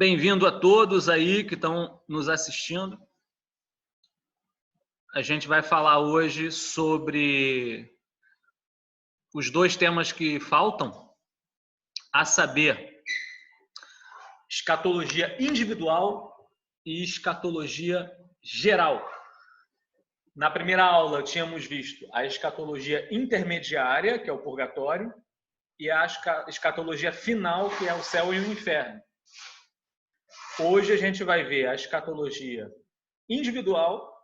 Bem-vindo a todos aí que estão nos assistindo. A gente vai falar hoje sobre os dois temas que faltam, a saber, escatologia individual e escatologia geral. Na primeira aula tínhamos visto a escatologia intermediária, que é o purgatório, e a escatologia final, que é o céu e o inferno. Hoje a gente vai ver a escatologia individual,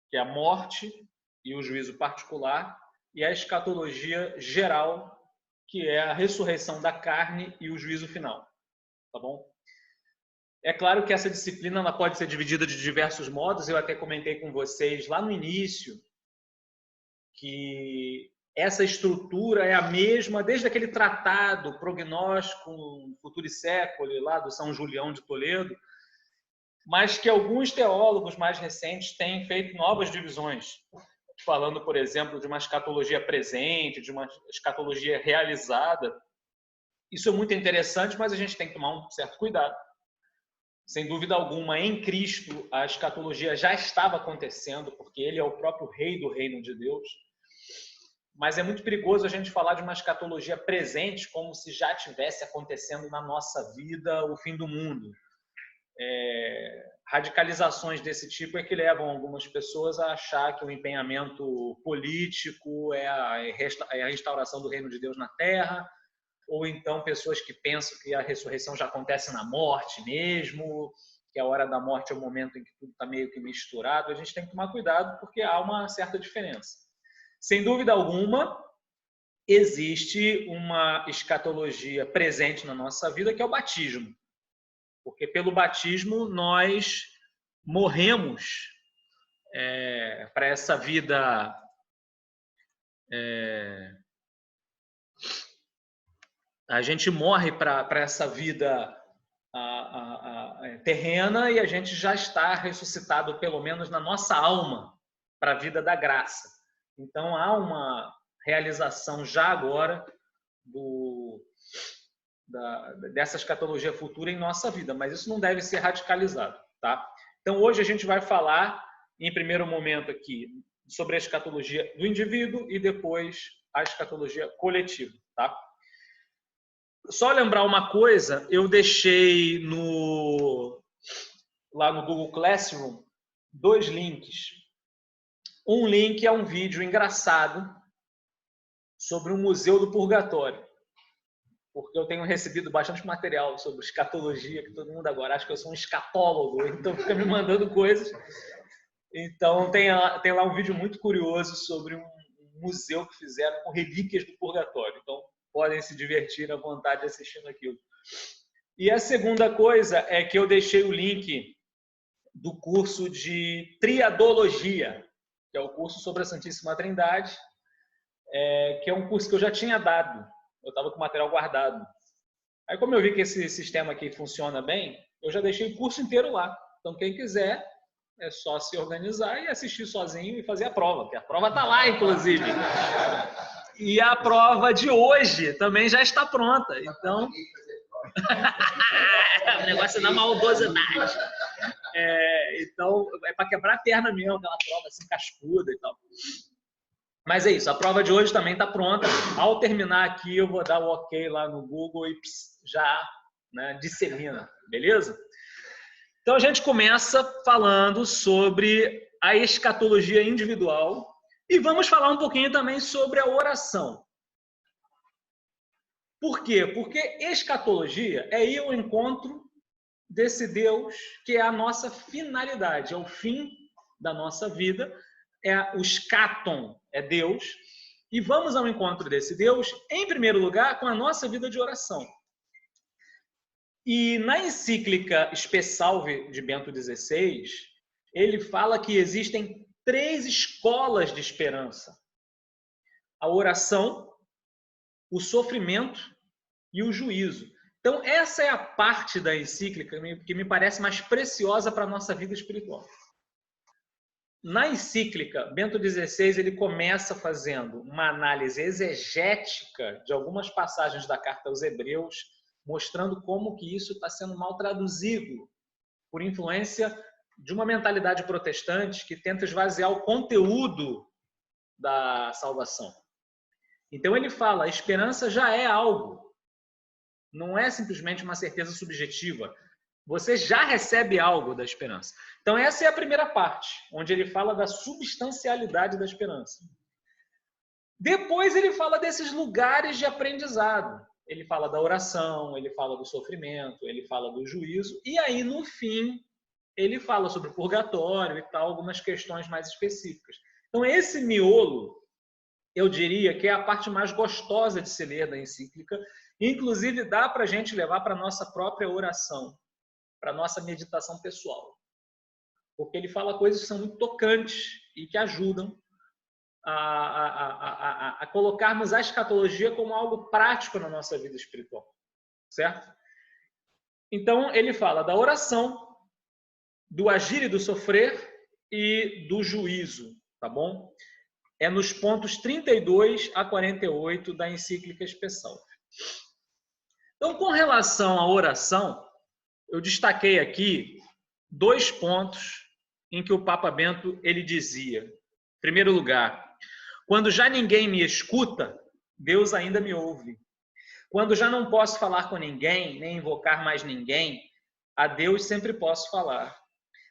que é a morte e o juízo particular, e a escatologia geral, que é a ressurreição da carne e o juízo final. Tá bom? É claro que essa disciplina ela pode ser dividida de diversos modos. Eu até comentei com vocês lá no início que essa estrutura é a mesma desde aquele tratado prognóstico futuro e século lá do São Julião de Toledo, mas que alguns teólogos mais recentes têm feito novas divisões, falando, por exemplo, de uma escatologia presente, de uma escatologia realizada. Isso é muito interessante, mas a gente tem que tomar um certo cuidado. Sem dúvida alguma, em Cristo, a escatologia já estava acontecendo, porque ele é o próprio rei do reino de Deus. Mas é muito perigoso a gente falar de uma escatologia presente como se já estivesse acontecendo na nossa vida o fim do mundo. Radicalizações desse tipo é que levam algumas pessoas a achar que o empenhamento político é a restauração do reino de Deus na Terra, ou então pessoas que pensam que a ressurreição já acontece na morte mesmo, que a hora da morte é o momento em que tudo está meio que misturado. A gente tem que tomar cuidado porque há uma certa diferença. Sem dúvida alguma, existe uma escatologia presente na nossa vida, que é o batismo. Porque pelo batismo nós morremos para essa vida a gente morre para essa vida terrena e a gente já está ressuscitado, pelo menos na nossa alma, para a vida da graça. Então há uma realização já agora dessa escatologia futura em nossa vida, mas isso não deve ser radicalizado, tá? Então hoje a gente vai falar, em primeiro momento aqui, sobre a escatologia do indivíduo e depois a escatologia coletiva, tá? Só lembrar uma coisa, eu deixei lá no Google Classroom 2 links. Um link é um vídeo engraçado sobre o Museu do Purgatório, porque eu tenho recebido bastante material sobre escatologia, que todo mundo agora acha que eu sou um escatólogo, então fica me mandando coisas. Então tem lá um vídeo muito curioso sobre um museu que fizeram com relíquias do Purgatório. Então podem se divertir à vontade assistindo aquilo. E a segunda coisa é que eu deixei o link do curso de Triadologia, que é o curso sobre a Santíssima Trindade, que é um curso que eu já tinha dado. Eu estava com o material guardado. Aí, como eu vi que esse sistema aqui funciona bem, eu já deixei o curso inteiro lá. Então, quem quiser, é só se organizar e assistir sozinho e fazer a prova, porque a prova está lá, inclusive. E a prova de hoje também já está pronta. Então, o negócio é da maldosidade. Então, é para quebrar a perna mesmo, aquela prova assim, cascuda e tal. Mas é isso, a prova de hoje também está pronta. Ao terminar aqui, eu vou dar o ok lá no Google e já dissemina, beleza? Então, a gente começa falando sobre a escatologia individual e vamos falar um pouquinho também sobre a oração. Por quê? Porque escatologia é ir ao encontro desse Deus que é a nossa finalidade, é o fim da nossa vida, o escaton é Deus, e vamos ao encontro desse Deus, em primeiro lugar, com a nossa vida de oração. E na encíclica Espe-Salve de Bento XVI, ele fala que existem 3 escolas de esperança: a oração, o sofrimento e o juízo. Então, essa é a parte da encíclica que me parece mais preciosa para a nossa vida espiritual. Na encíclica, Bento XVI ele começa fazendo uma análise exegética de algumas passagens da carta aos Hebreus, mostrando como que isso está sendo mal traduzido por influência de uma mentalidade protestante que tenta esvaziar o conteúdo da salvação. Então ele fala, a esperança já é algo, não é simplesmente uma certeza subjetiva. Você já recebe algo da esperança. Então essa é a primeira parte, onde ele fala da substancialidade da esperança. Depois ele fala desses lugares de aprendizado. Ele fala da oração, ele fala do sofrimento, ele fala do juízo, e aí no fim ele fala sobre o purgatório e tal, algumas questões mais específicas. Então esse miolo, eu diria que é a parte mais gostosa de se ler da encíclica, inclusive dá para a gente levar para a nossa própria oração, para a nossa meditação pessoal. Porque ele fala coisas que são muito tocantes e que ajudam a colocarmos a escatologia como algo prático na nossa vida espiritual, certo? Então, ele fala da oração, do agir e do sofrer e do juízo, tá bom? É nos pontos 32 a 48 da encíclica Spes-Salvi. Então, com relação à oração, eu destaquei aqui 2 pontos em que o Papa Bento ele dizia. Em primeiro lugar, quando já ninguém me escuta, Deus ainda me ouve. Quando já não posso falar com ninguém, nem invocar mais ninguém, a Deus sempre posso falar.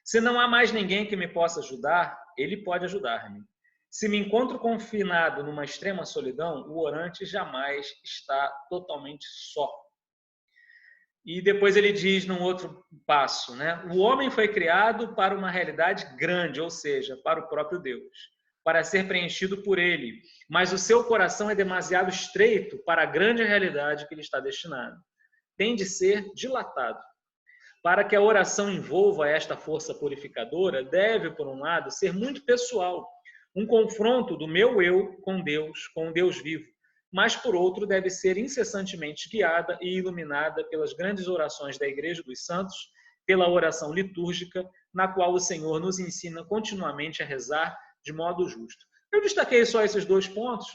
Se não há mais ninguém que me possa ajudar, Ele pode ajudar-me. Se me encontro confinado numa extrema solidão, o orante jamais está totalmente só. E depois ele diz num outro passo, né? O homem foi criado para uma realidade grande, ou seja, para o próprio Deus, para ser preenchido por ele. Mas o seu coração é demasiado estreito para a grande realidade que ele está destinado. Tem de ser dilatado. Para que a oração envolva esta força purificadora, deve, por um lado, ser muito pessoal, um confronto do meu eu com o Deus vivo. Mas, por outro, deve ser incessantemente guiada e iluminada pelas grandes orações da Igreja dos Santos, pela oração litúrgica, na qual o Senhor nos ensina continuamente a rezar de modo justo. Eu destaquei só esses 2 pontos,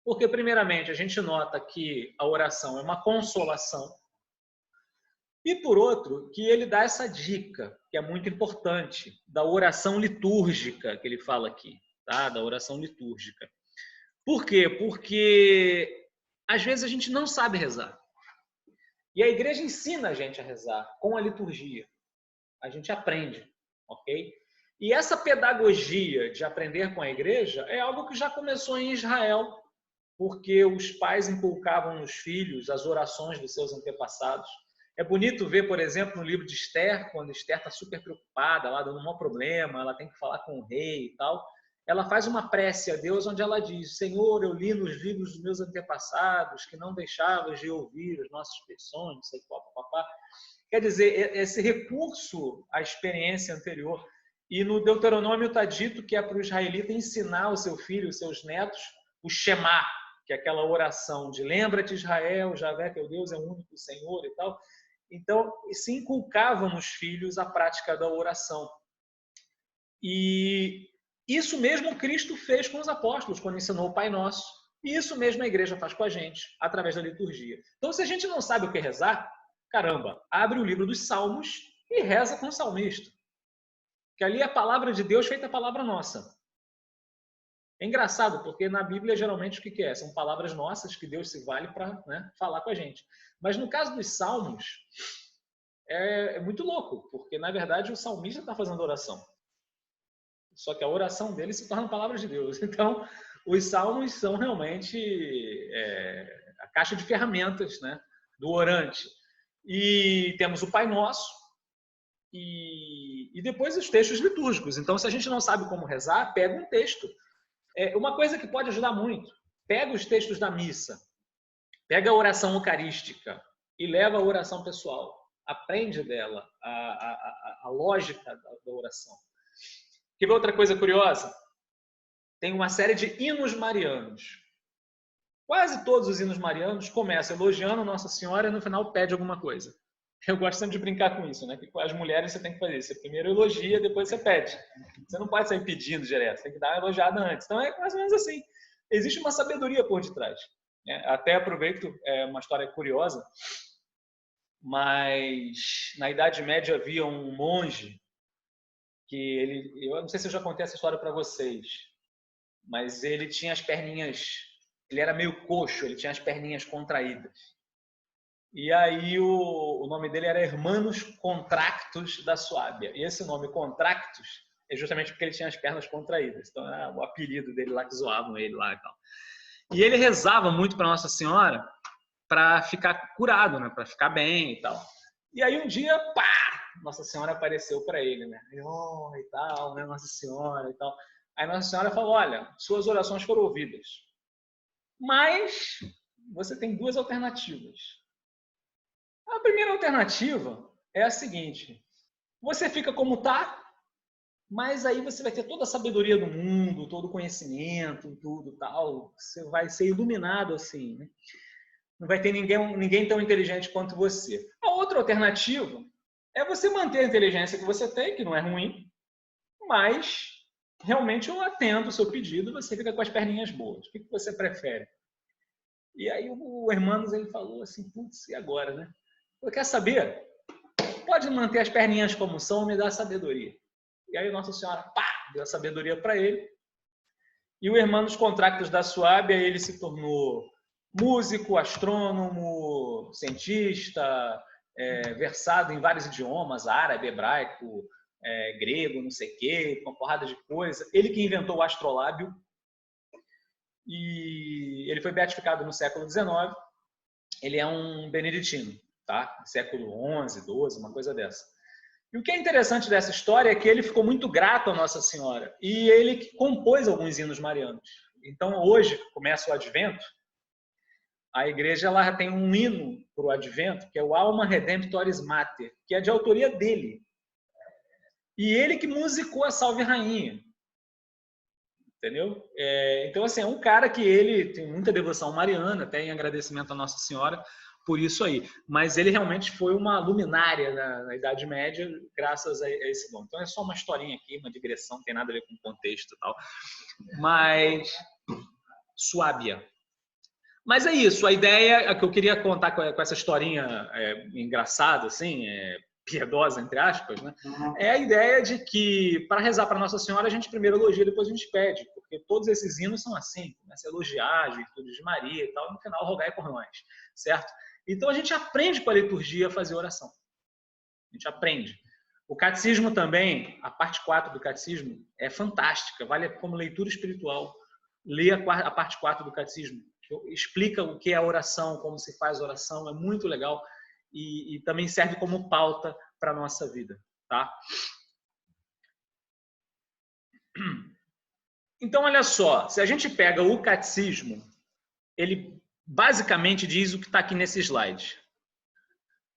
porque, primeiramente, a gente nota que a oração é uma consolação, e, por outro, que ele dá essa dica, que é muito importante, da oração litúrgica, que ele fala aqui, tá? Da oração litúrgica. Por quê? Porque às vezes a gente não sabe rezar. E a igreja ensina a gente a rezar com a liturgia. A gente aprende, ok? E essa pedagogia de aprender com a igreja é algo que já começou em Israel, porque os pais inculcavam nos filhos as orações dos seus antepassados. É bonito ver, por exemplo, no livro de Esther, quando Esther está super preocupada, lá dando um maior problema, ela tem que falar com o rei e tal. Ela faz uma prece a Deus onde ela diz: Senhor, eu li nos livros dos meus antepassados que não deixavas de ouvir as nossas petições, sei qual, papá. Quer dizer, esse recurso à experiência anterior. E no Deuteronômio está dito que é para o israelita ensinar o seu filho, os seus netos, o Shema, que é aquela oração de lembra-te Israel, Javé, teu Deus é o único Senhor e tal. Então, se inculcava nos filhos a prática da oração. E isso mesmo Cristo fez com os apóstolos, quando ensinou o Pai Nosso. E isso mesmo a igreja faz com a gente, através da liturgia. Então, se a gente não sabe o que rezar, caramba, abre o livro dos Salmos e reza com o salmista. Que ali é a palavra de Deus feita a palavra nossa. É engraçado, porque na Bíblia, geralmente, o que é? São palavras nossas que Deus se vale para, né, falar com a gente. Mas no caso dos Salmos, é muito louco, porque, na verdade, o salmista está fazendo oração. Só que a oração dele se torna palavra de Deus. Então, os salmos são realmente a caixa de ferramentas, né, do orante. E temos o Pai Nosso e depois os textos litúrgicos. Então, se a gente não sabe como rezar, pega um texto. Uma coisa que pode ajudar muito, pega os textos da missa, pega a oração eucarística e leva a oração pessoal. Aprende dela a lógica da oração. Quer ver outra coisa curiosa? Tem uma série de hinos marianos. Quase todos os hinos marianos começam elogiando Nossa Senhora e no final pede alguma coisa. Eu gosto sempre de brincar com isso, né? Que com as mulheres você tem que fazer. Você primeiro elogia, depois você pede. Você não pode sair pedindo direto, você tem que dar uma elogiada antes. Então é mais ou menos assim. Existe uma sabedoria por detrás. Até aproveito, é uma história curiosa, mas na Idade Média havia um monge que eu não sei se eu já contei essa história para vocês, mas ele tinha as perninhas, ele era meio coxo, ele tinha as perninhas contraídas. E aí o nome dele era Hermanos Contractus da Suábia. E esse nome Contractus é justamente porque ele tinha as pernas contraídas. Então era o apelido dele lá, que zoavam ele lá e tal. E ele rezava muito para Nossa Senhora para ficar curado, né? Para ficar bem e tal. E aí um dia, pá! Nossa Senhora apareceu para ele, né? E tal, né? Nossa Senhora e tal. Aí Nossa Senhora falou: olha, suas orações foram ouvidas, mas você tem duas alternativas. A primeira alternativa é a seguinte: você fica como está, mas aí você vai ter toda a sabedoria do mundo, todo o conhecimento, tudo tal. Você vai ser iluminado assim, né? Não vai ter ninguém tão inteligente quanto você. A outra alternativa é você manter a inteligência que você tem, que não é ruim, mas realmente eu atendo o seu pedido, você fica com as perninhas boas. O que você prefere? E aí o Hermanos ele falou assim: putz, e agora, né? Eu quero saber? Pode manter as perninhas como são, me dá sabedoria. E aí Nossa Senhora, pá, deu a sabedoria para ele. E o Hermanos Contractus da Suábia, ele se tornou músico, astrônomo, cientista, versado em vários idiomas, árabe, hebraico, grego, não sei o quê, uma porrada de coisa. Ele que inventou o astrolábio. E ele foi beatificado no século XIX. Ele é um beneditino, tá? Século XI, XII, uma coisa dessa. E o que é interessante dessa história é que ele ficou muito grato a Nossa Senhora e ele compôs alguns hinos marianos. Então, hoje, começa o Advento, a igreja ela tem um hino para o Advento, que é o Alma Redemptoris Mater, que é de autoria dele. E ele que musicou a Salve Rainha. Entendeu? Então, assim, é um cara que ele tem muita devoção mariana, até em agradecimento a Nossa Senhora por isso aí. Mas ele realmente foi uma luminária na Idade Média, graças a esse dom. Então, é só uma historinha aqui, uma digressão, não tem nada a ver com o contexto e tal. Mas, Suábia. Mas é isso, a ideia que eu queria contar com essa historinha engraçada, assim, piedosa, entre aspas, né? É a ideia de que, para rezar para Nossa Senhora, a gente primeiro elogia, depois a gente pede, porque todos esses hinos são assim, começa a elogiar as virtudes de Maria e tal, no final, rogai por nós, certo? Então, a gente aprende com a liturgia a fazer oração. A gente aprende. O catecismo também, a parte 4 do catecismo, é fantástica, vale como leitura espiritual. Lê a parte 4 do catecismo, que explica o que é a oração, como se faz a oração, é muito legal e também serve como pauta para a nossa vida, tá? Então, olha só, se a gente pega o catecismo, ele basicamente diz o que está aqui nesse slide.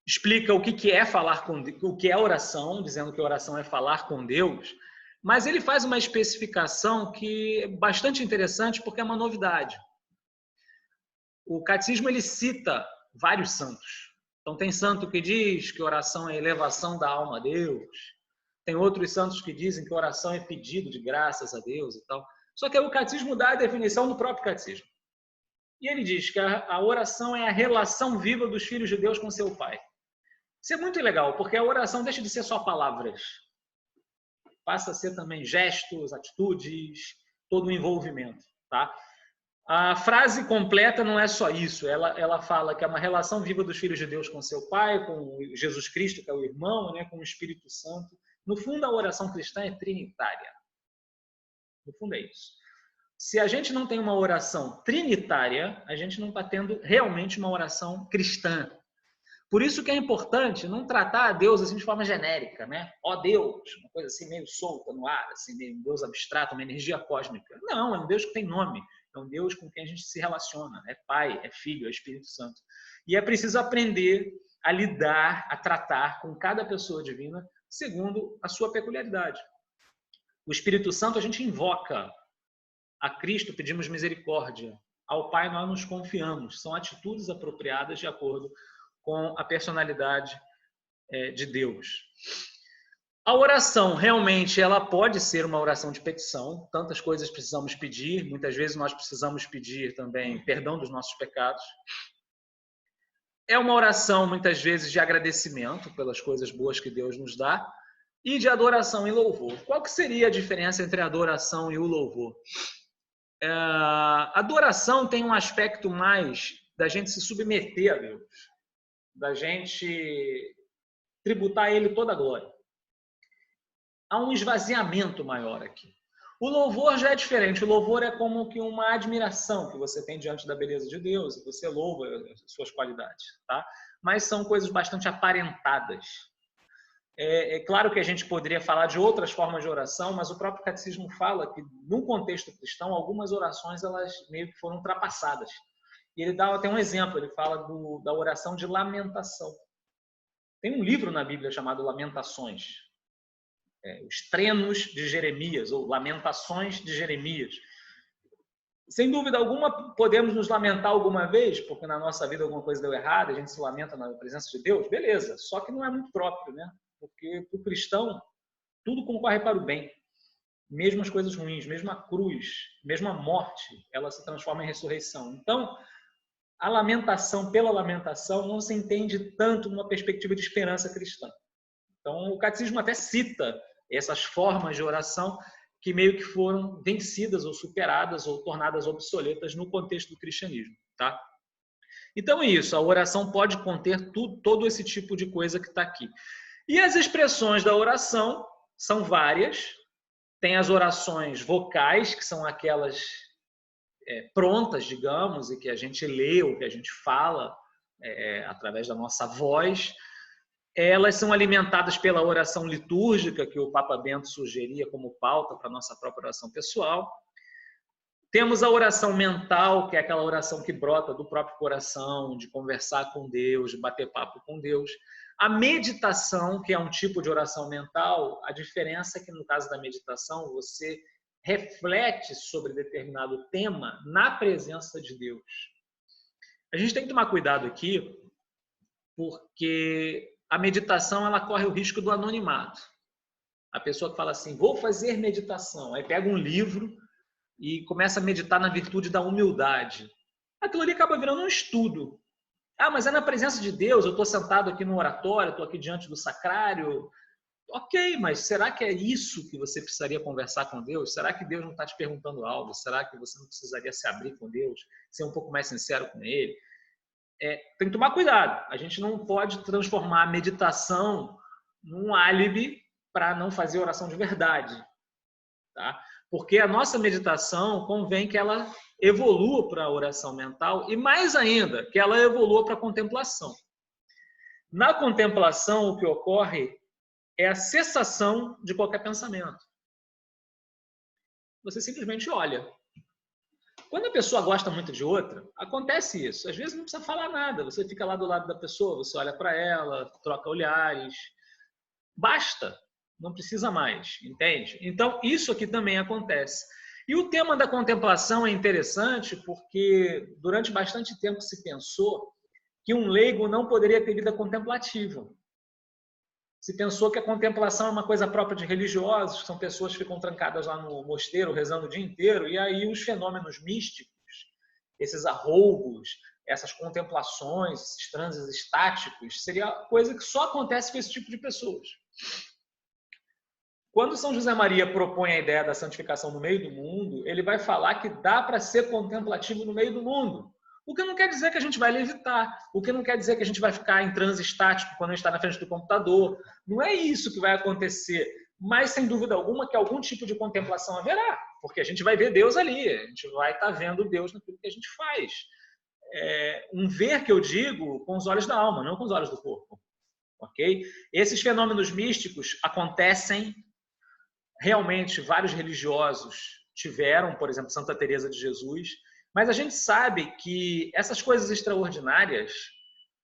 Explica o que é falar com Deus, o que é oração, dizendo que oração é falar com Deus, mas ele faz uma especificação que é bastante interessante porque é uma novidade. O catecismo ele cita vários santos. Então tem santo que diz que oração é elevação da alma a Deus. Tem outros santos que dizem que oração é pedido de graças a Deus e tal. Só que o catecismo dá a definição do próprio catecismo. E ele diz que a oração é a relação viva dos filhos de Deus com seu Pai. Isso é muito legal, porque a oração deixa de ser só palavras. Passa a ser também gestos, atitudes, todo o envolvimento, tá? A frase completa não é só isso. Ela fala que é uma relação viva dos filhos de Deus com seu Pai, com Jesus Cristo, que é o irmão, né, com o Espírito Santo. No fundo, a oração cristã é trinitária. No fundo, é isso. Se a gente não tem uma oração trinitária, a gente não está tendo realmente uma oração cristã. Por isso que é importante não tratar a Deus assim de forma genérica, né? Ó Deus, uma coisa assim meio solta no ar, assim, meio um Deus abstrato, uma energia cósmica. Não, é um Deus que tem nome, é um Deus com quem a gente se relaciona, é Pai, é Filho, é Espírito Santo. E é preciso aprender a lidar, a tratar com cada pessoa divina segundo a sua peculiaridade. O Espírito Santo a gente invoca, a Cristo pedimos misericórdia, ao Pai nós nos confiamos, são atitudes apropriadas de acordo com a personalidade de Deus. A oração, realmente, ela pode ser uma oração de petição. Tantas coisas precisamos pedir. Muitas vezes nós precisamos pedir também perdão dos nossos pecados. É uma oração, muitas vezes, de agradecimento pelas coisas boas que Deus nos dá e de adoração e louvor. Qual que seria a diferença entre a adoração e o louvor? A adoração tem um aspecto mais da gente se submeter a Deus, da gente tributar a Ele toda a glória. Há um esvaziamento maior aqui. O louvor já é diferente. O louvor é como que uma admiração que você tem diante da beleza de Deus e você louva as suas qualidades, tá? Mas são coisas bastante aparentadas. É claro que a gente poderia falar de outras formas de oração, mas o próprio catecismo fala que, no contexto cristão, algumas orações elas meio que foram ultrapassadas. E ele dá até um exemplo, ele fala da oração de lamentação. Tem um livro na Bíblia chamado Lamentações, os Trenos de Jeremias, ou Lamentações de Jeremias. Sem dúvida alguma, podemos nos lamentar alguma vez, porque na nossa vida alguma coisa deu errado, a gente se lamenta na presença de Deus, beleza, só que não é muito próprio, né? Porque para o cristão, tudo concorre para o bem. Mesmo as coisas ruins, mesmo a cruz, mesmo a morte, ela se transforma em ressurreição. Então, a lamentação pela lamentação não se entende tanto numa perspectiva de esperança cristã. Então, o catecismo até cita essas formas de oração que meio que foram vencidas ou superadas ou tornadas obsoletas no contexto do cristianismo, tá? Então é isso, a oração pode conter todo esse tipo de coisa que está aqui. E as expressões da oração são várias. Tem as orações vocais, que são aquelas prontas, digamos, e que a gente lê ou que a gente fala através da nossa voz. Elas são alimentadas pela oração litúrgica, que o Papa Bento sugeria como pauta para a nossa própria oração pessoal. Temos a oração mental, que é aquela oração que brota do próprio coração, de conversar com Deus, de bater papo com Deus. A meditação, que é um tipo de oração mental, a diferença é que no caso da meditação, você reflete sobre determinado tema na presença de Deus. A gente tem que tomar cuidado aqui, porque a meditação ela corre o risco do anonimato. A pessoa que fala assim, vou fazer meditação, aí pega um livro e começa a meditar na virtude da humildade. Aquilo ali acaba virando um estudo. Ah, mas é na presença de Deus, eu estou sentado aqui no oratório, estou aqui diante do sacrário. Ok, mas será que é isso que você precisaria conversar com Deus? Será que Deus não está te perguntando algo? Será que você não precisaria se abrir com Deus? Ser um pouco mais sincero com Ele? Tem que tomar cuidado. A gente não pode transformar a meditação num álibi para não fazer oração de verdade. Tá? Porque a nossa meditação convém que ela evolua para a oração mental e, mais ainda, que ela evolua para a contemplação. Na contemplação, o que ocorre é a cessação de qualquer pensamento. Você simplesmente olha. Quando a pessoa gosta muito de outra, acontece isso. Às vezes não precisa falar nada. Você fica lá do lado da pessoa, você olha para ela, troca olhares. Basta. Não precisa mais, entende? Então, isso aqui também acontece. E o tema da contemplação é interessante porque durante bastante tempo se pensou que um leigo não poderia ter vida contemplativa. Se pensou que a contemplação é uma coisa própria de religiosos, são pessoas que ficam trancadas lá no mosteiro, rezando o dia inteiro, e aí os fenômenos místicos, esses arroubos, essas contemplações, esses transes estáticos, seria coisa que só acontece com esse tipo de pessoas. Quando São José Maria propõe a ideia da santificação no meio do mundo, ele vai falar que dá para ser contemplativo no meio do mundo. O que não quer dizer que a gente vai levitar, o que não quer dizer que a gente vai ficar em transe estático quando a gente está na frente do computador. Não é isso que vai acontecer, mas sem dúvida alguma que algum tipo de contemplação haverá, porque a gente vai ver Deus ali, a gente vai estar vendo Deus naquilo que a gente faz. Um ver que eu digo com os olhos da alma, não com os olhos do corpo. Okay? Esses fenômenos místicos acontecem. Realmente, vários religiosos tiveram, por exemplo, Santa Teresa de Jesus, mas a gente sabe que essas coisas extraordinárias,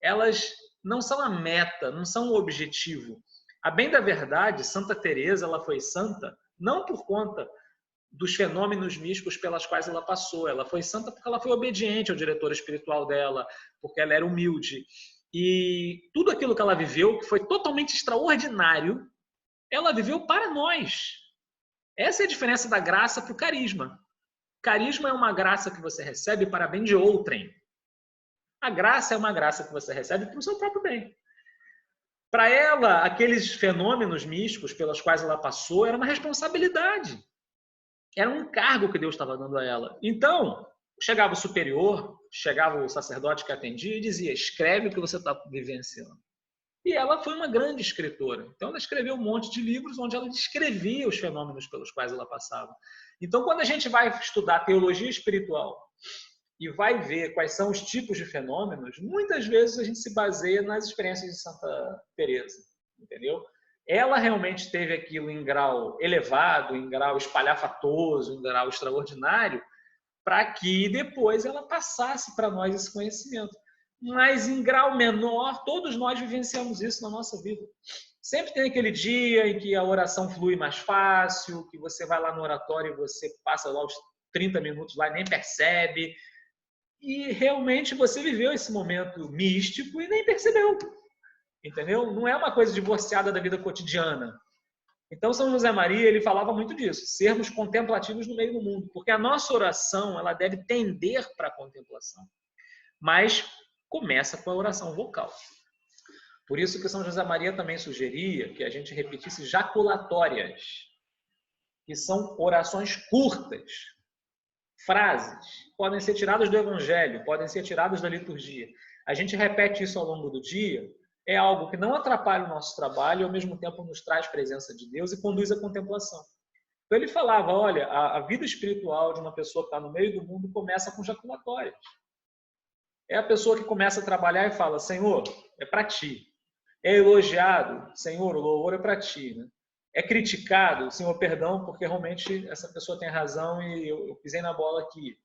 elas não são a meta, não são o objetivo. A bem da verdade, Santa Teresa ela foi santa não por conta dos fenômenos místicos pelas quais ela passou. Ela foi santa porque ela foi obediente ao diretor espiritual dela, porque ela era humilde. E tudo aquilo que ela viveu, que foi totalmente extraordinário, ela viveu para nós. Essa é a diferença da graça para o carisma. Carisma é uma graça que você recebe para bem de outrem. A graça é uma graça que você recebe para o seu próprio bem. Para ela, aqueles fenômenos místicos pelos quais ela passou era uma responsabilidade. Era um encargo que Deus estava dando a ela. Então, chegava o superior, chegava o sacerdote que atendia e dizia: escreve o que você está vivenciando. E ela foi uma grande escritora. Então, ela escreveu um monte de livros onde ela descrevia os fenômenos pelos quais ela passava. Então, quando a gente vai estudar teologia espiritual e vai ver quais são os tipos de fenômenos, muitas vezes a gente se baseia nas experiências de Santa Teresa, entendeu? Ela realmente teve aquilo em grau elevado, em grau espalhafatoso, em grau extraordinário, para que depois ela passasse para nós esse conhecimento. Mas em grau menor, todos nós vivenciamos isso na nossa vida. Sempre tem aquele dia em que a oração flui mais fácil, que você vai lá no oratório e você passa lá os 30 minutos lá e nem percebe. E realmente você viveu esse momento místico e nem percebeu. Entendeu? Não é uma coisa divorciada da vida cotidiana. Então, São José Maria, ele falava muito disso, sermos contemplativos no meio do mundo, porque a nossa oração, ela deve tender para a contemplação. Mas começa com a oração vocal. Por isso que São José Maria também sugeria que a gente repetisse jaculatórias, que são orações curtas, frases, podem ser tiradas do Evangelho, podem ser tiradas da liturgia. A gente repete isso ao longo do dia, é algo que não atrapalha o nosso trabalho e ao mesmo tempo nos traz presença de Deus e conduz à contemplação. Então ele falava, olha, a vida espiritual de uma pessoa que está no meio do mundo começa com jaculatórias. É a pessoa que começa a trabalhar e fala, Senhor, é para ti. É elogiado, Senhor, o louvor é para ti. Né? É criticado, Senhor, perdão, porque realmente essa pessoa tem razão e eu pisei na bola aqui.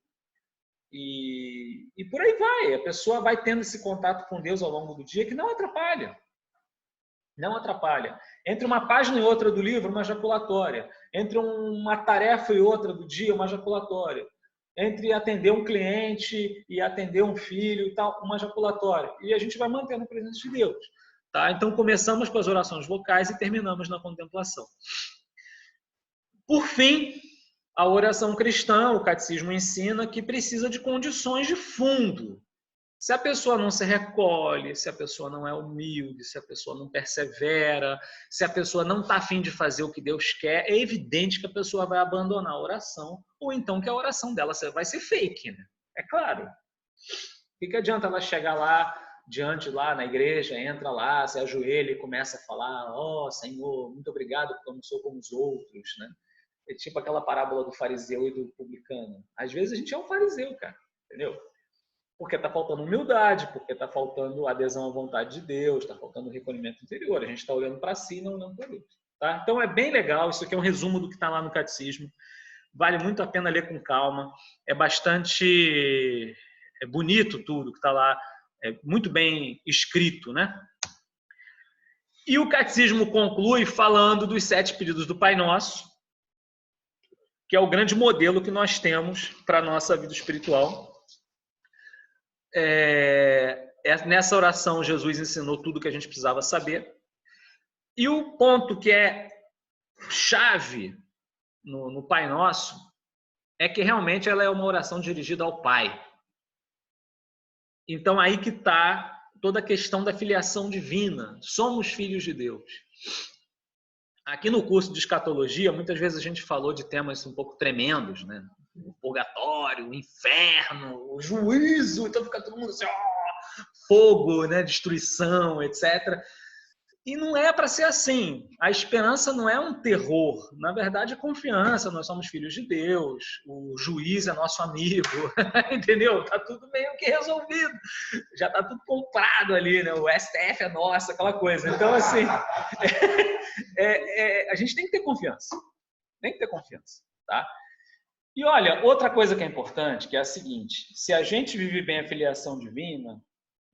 E por aí vai. A pessoa vai tendo esse contato com Deus ao longo do dia que não atrapalha. Não atrapalha. Entre uma página e outra do livro, uma jaculatória. Entre uma tarefa e outra do dia, uma jaculatória. Entre atender um cliente e atender um filho e tal, uma jaculatória. E a gente vai mantendo a presença de Deus. Tá? Então, começamos com as orações vocais e terminamos na contemplação. Por fim, a oração cristã, o catecismo ensina que precisa de condições de fundo. Se a pessoa não se recolhe, se a pessoa não é humilde, se a pessoa não persevera, se a pessoa não está a fim de fazer o que Deus quer, é evidente que a pessoa vai abandonar a oração, ou então que a oração dela vai ser fake, né? É claro. O que adianta ela chegar lá, diante lá na igreja, entra lá, se ajoelha e começa a falar, ó, Senhor, muito obrigado porque eu não sou como os outros, né? É tipo aquela parábola do fariseu e do publicano. Às vezes a gente é um fariseu, cara, entendeu? Porque está faltando humildade, porque está faltando adesão à vontade de Deus, está faltando recolhimento interior. A gente está olhando para si e não olhando para o outro. Tá? Então é bem legal, isso aqui é um resumo do que está lá no catecismo. Vale muito a pena ler com calma. É bastante bonito tudo que está lá, é muito bem escrito, né? E o catecismo conclui falando dos 7 pedidos do Pai Nosso, que é o grande modelo que nós temos para a nossa vida espiritual. Nessa oração, Jesus ensinou tudo o que a gente precisava saber. E o ponto que é chave no Pai Nosso é que realmente ela é uma oração dirigida ao Pai. Então, aí que está toda a questão da filiação divina. Somos filhos de Deus. Aqui no curso de escatologia, muitas vezes a gente falou de temas um pouco tremendos, né? O purgatório, o inferno, o juízo, então fica todo mundo assim, fogo, né? Destruição, etc. E não é para ser assim. A esperança não é um terror. Na verdade, é confiança. Nós somos filhos de Deus. O juiz é nosso amigo. Entendeu? Tá tudo meio que resolvido. Já tá tudo comprado ali, né? O STF é nosso, aquela coisa. Então, assim, a gente tem que ter confiança. Tem que ter confiança, tá? E olha, outra coisa que é importante, que é a seguinte. Se a gente vive bem a filiação divina,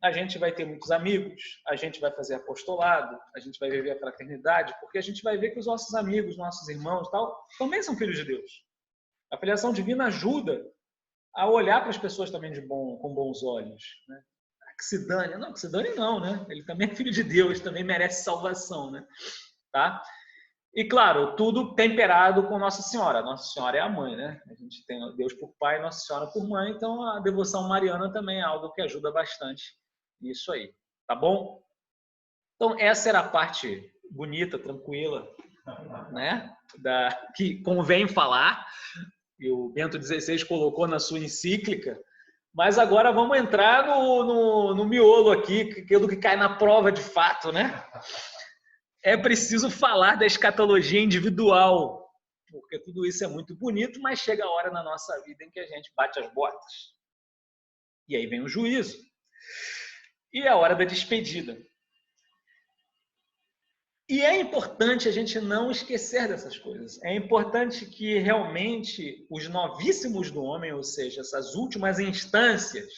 a gente vai ter muitos amigos, a gente vai fazer apostolado, a gente vai viver a fraternidade, porque a gente vai ver que os nossos amigos, nossos irmãos tal, também são filhos de Deus. A filiação divina ajuda a olhar para as pessoas também com bons olhos. Né? Que se dane. Não, que se dane não, né? Ele também é filho de Deus, também merece salvação. Né? Tá? E, claro, tudo temperado com Nossa Senhora. Nossa Senhora é a mãe, né? A gente tem Deus por pai, Nossa Senhora por mãe, então a devoção mariana também é algo que ajuda bastante nisso aí, tá bom? Então, essa era a parte bonita, tranquila, né? Que convém falar, e o Bento XVI colocou na sua encíclica. Mas agora vamos entrar no miolo aqui, do que cai na prova de fato, né? É preciso falar da escatologia individual, porque tudo isso é muito bonito, mas chega a hora na nossa vida em que a gente bate as botas. E aí vem o juízo. E é a hora da despedida. E é importante a gente não esquecer dessas coisas. É importante que realmente os novíssimos do homem, ou seja, essas últimas instâncias,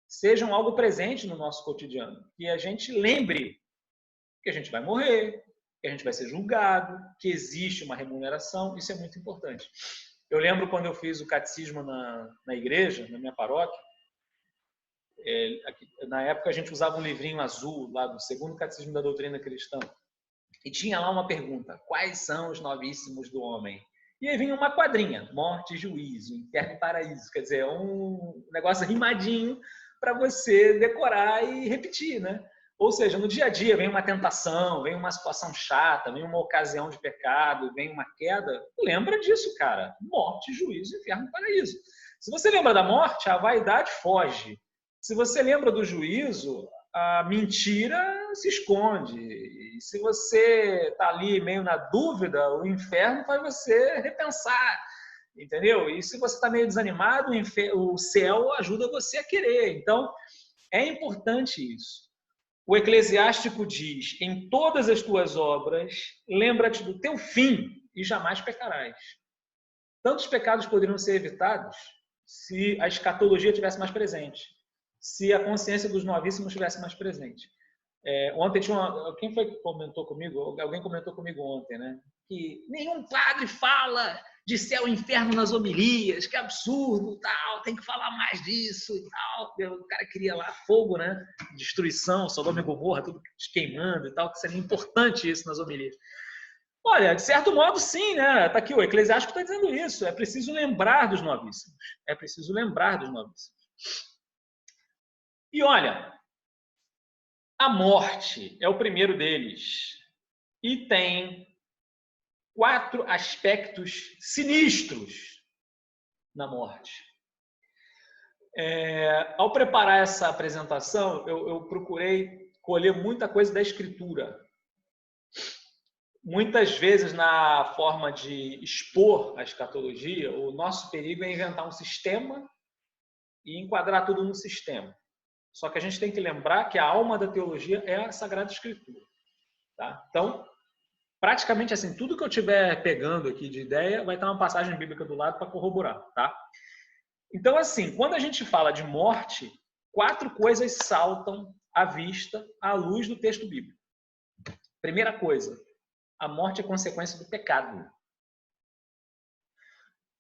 sejam algo presente no nosso cotidiano. Que a gente lembre que a gente vai morrer, que a gente vai ser julgado, que existe uma remuneração. Isso é muito importante. Eu lembro quando eu fiz o catecismo na igreja, na minha paróquia, na época a gente usava um livrinho azul lá do segundo catecismo da doutrina cristã, e tinha lá uma pergunta: quais são os novíssimos do homem? E aí vinha uma quadrinha: morte, juízo, inferno e paraíso. Quer dizer, um negócio rimadinho para você decorar e repetir, né? Ou seja, no dia a dia vem uma tentação, vem uma situação chata, vem uma ocasião de pecado, vem uma queda. Lembra disso, cara. Morte, juízo, inferno e paraíso. Se você lembra da morte, a vaidade foge. Se você lembra do juízo, a mentira se esconde. E se você está ali meio na dúvida, o inferno faz você repensar, entendeu? E se você está meio desanimado, o céu ajuda você a querer. Então, é importante isso. O Eclesiástico diz: em todas as tuas obras, lembra-te do teu fim e jamais pecarás. Tantos pecados poderiam ser evitados se a escatologia tivesse mais presente, se a consciência dos novíssimos tivesse mais presente. Ontem quem foi que comentou comigo? Alguém comentou comigo ontem, né? Que nenhum padre fala de céu e inferno nas homilias, que absurdo, tal, tem que falar mais disso e tal. O cara queria lá fogo, né? Destruição, Sodoma e Gomorra, tudo queimando e tal, que seria importante isso nas homilias. Olha, de certo modo, sim, né? Tá aqui, o Eclesiástico está dizendo isso. É preciso lembrar dos novíssimos. É preciso lembrar dos novíssimos. E olha, a morte é o primeiro deles. E tem 4 aspectos sinistros na morte. Ao preparar essa apresentação, eu procurei colher muita coisa da Escritura. Muitas vezes, na forma de expor a escatologia, o nosso perigo é inventar um sistema e enquadrar tudo no sistema. Só que a gente tem que lembrar que a alma da teologia é a Sagrada Escritura. Tá? Então, praticamente assim, tudo que eu estiver pegando aqui de ideia vai ter uma passagem bíblica do lado para corroborar, tá? Então, assim, quando a gente fala de morte, 4 coisas saltam à vista à luz do texto bíblico. Primeira coisa, a morte é consequência do pecado.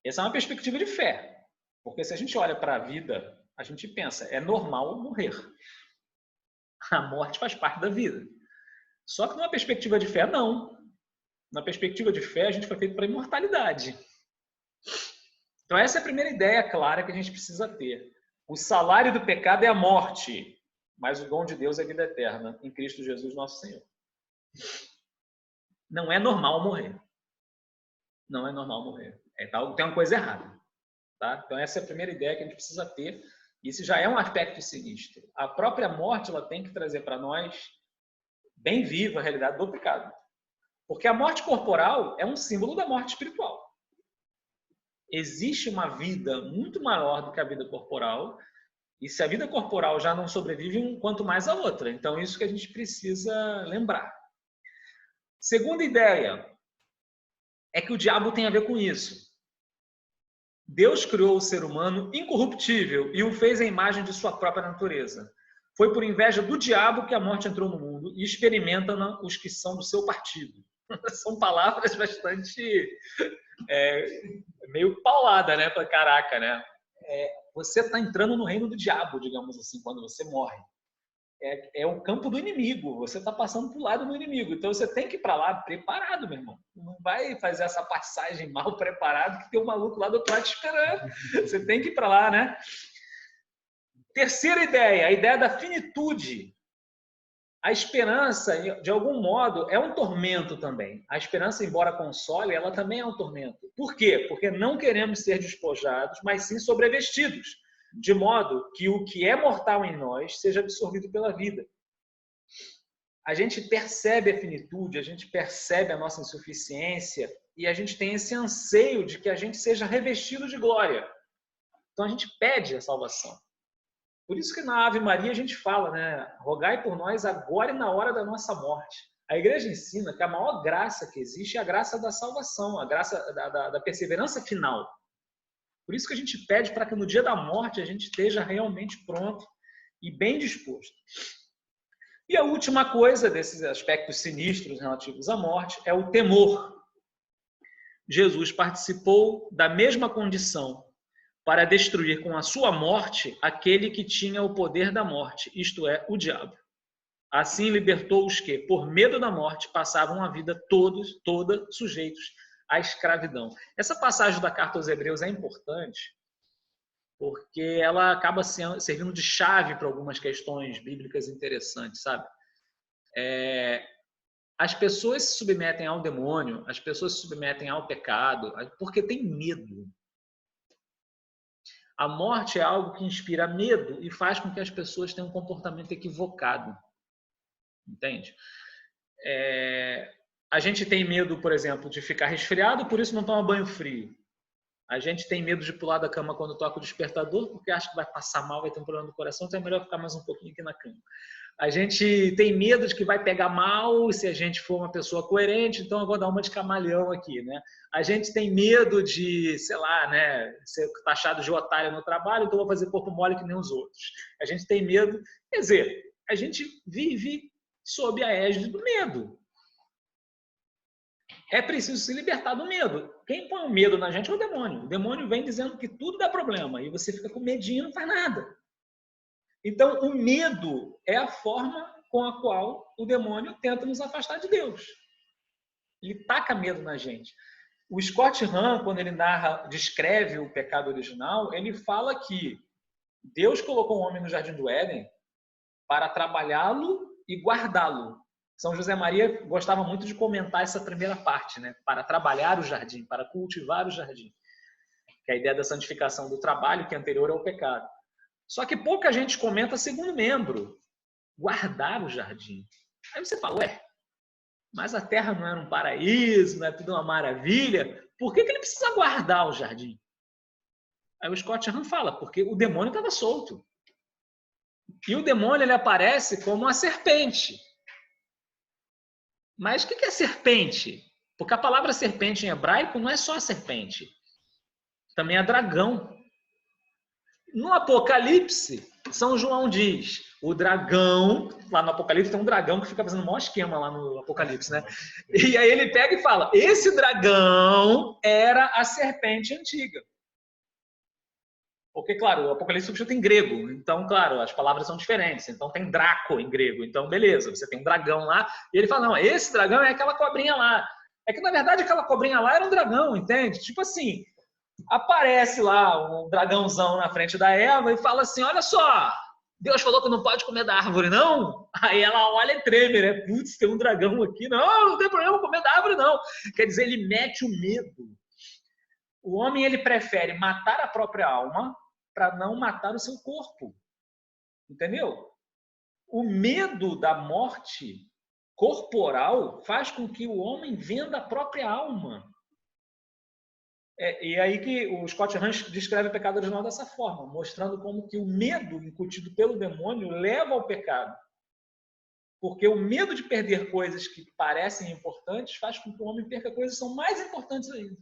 Essa é uma perspectiva de fé, porque se a gente olha para a vida, a gente pensa, é normal morrer. A morte faz parte da vida. Só que numa perspectiva de fé, não. Na perspectiva de fé, a gente foi feito para a imortalidade. Então, essa é a primeira ideia clara que a gente precisa ter. O salário do pecado é a morte, mas o dom de Deus é a vida eterna, em Cristo Jesus, nosso Senhor. Não é normal morrer. Não é normal morrer. Tem uma coisa errada. Tá? Então, essa é a primeira ideia que a gente precisa ter. Isso já é um aspecto sinistro. A própria morte ela tem que trazer para nós bem viva a realidade do pecado. Porque a morte corporal é um símbolo da morte espiritual. Existe uma vida muito maior do que a vida corporal, e se a vida corporal já não sobrevive, quanto mais a outra. Então, isso que a gente precisa lembrar. Segunda ideia é que o diabo tem a ver com isso. Deus criou o ser humano incorruptível e o fez à imagem de sua própria natureza. Foi por inveja do diabo que a morte entrou no mundo e experimenta os que são do seu partido. São palavras bastante meio paulada, né? Caraca, né? Você está entrando no reino do diabo, digamos assim, quando você morre. é o campo do inimigo. Você está passando para o lado do inimigo. Então você tem que ir para lá preparado, meu irmão. Não vai fazer essa passagem mal preparado que tem um maluco lá do outro lado te esperando. Você tem que ir para lá, né? Terceira ideia, a ideia da finitude. A esperança, de algum modo, é um tormento também. A esperança, embora console, ela também é um tormento. Por quê? Porque não queremos ser despojados, mas sim sobrevestidos, de modo que o que é mortal em nós seja absorvido pela vida. A gente percebe a finitude, a gente percebe a nossa insuficiência e a gente tem esse anseio de que a gente seja revestido de glória. Então a gente pede a salvação. Por isso que na Ave Maria a gente fala, né? Rogai por nós agora e na hora da nossa morte. A igreja ensina que a maior graça que existe é a graça da salvação, a graça da perseverança final. Por isso que a gente pede para que no dia da morte a gente esteja realmente pronto e bem disposto. E a última coisa desses aspectos sinistros relativos à morte é o temor. Jesus participou da mesma condição para destruir com a sua morte aquele que tinha o poder da morte, isto é, o diabo. Assim libertou os que, por medo da morte, passavam a vida toda sujeitos à escravidão. Essa passagem da carta aos Hebreus é importante porque ela acaba servindo de chave para algumas questões bíblicas interessantes, sabe? As pessoas se submetem ao demônio, as pessoas se submetem ao pecado porque têm medo. A morte é algo que inspira medo e faz com que as pessoas tenham um comportamento equivocado. Entende? A gente tem medo, por exemplo, de ficar resfriado, por isso não toma banho frio. A gente tem medo de pular da cama quando toca o despertador, porque acha que vai passar mal, vai ter um problema no coração, então é melhor ficar mais um pouquinho aqui na cama. A gente tem medo de que vai pegar mal se a gente for uma pessoa coerente, então eu vou dar uma de camaleão aqui, né? A gente tem medo de, sei lá, né, ser taxado de otário no trabalho, então eu vou fazer corpo mole que nem os outros. A gente tem medo, quer dizer, a gente vive sob a égide do medo. É preciso se libertar do medo. Quem põe o medo na gente é o demônio. O demônio vem dizendo que tudo dá problema e você fica com medinho e não faz nada. Então, o medo é a forma com a qual o demônio tenta nos afastar de Deus. Ele taca medo na gente. O Scott Hahn, quando ele descreve o pecado original, ele fala que Deus colocou o homem no Jardim do Éden para trabalhá-lo e guardá-lo. São José Maria gostava muito de comentar essa primeira parte, né? Para trabalhar o jardim, para cultivar o jardim. Que é a ideia da santificação do trabalho, que é anterior ao pecado. Só que pouca gente comenta segundo membro, guardar o jardim. Aí você fala, mas a terra não era um paraíso, não é tudo uma maravilha, por que ele precisa guardar o jardim? Aí o Scott Hahn fala, porque o demônio estava solto. E o demônio ele aparece como uma serpente. Mas o que é serpente? Porque a palavra serpente em hebraico não é só serpente. Também é dragão. No Apocalipse, São João diz, o dragão, lá no Apocalipse tem um dragão que fica fazendo um maior esquema lá no Apocalipse, né? E aí ele pega e fala, esse dragão era a serpente antiga. Porque, claro, o Apocalipse substitui em grego. Então, claro, as palavras são diferentes. Então, tem Draco em grego. Então, beleza, você tem um dragão lá. E ele fala, não, esse dragão é aquela cobrinha lá. É que, na verdade, aquela cobrinha lá era um dragão, entende? Tipo assim, aparece lá um dragãozão na frente da Eva e fala assim, olha só, Deus falou que não pode comer da árvore, não? Aí ela olha e treme, né? Putz, tem um dragão aqui. Não tem problema comer da árvore, não. Quer dizer, ele mete o medo. O homem, ele prefere matar a própria alma para não matar o seu corpo. Entendeu? O medo da morte corporal faz com que o homem venda a própria alma. E aí que o Scott Hahn descreve o pecado original dessa forma, mostrando como que o medo incutido pelo demônio leva ao pecado. Porque o medo de perder coisas que parecem importantes faz com que o homem perca coisas que são mais importantes ainda.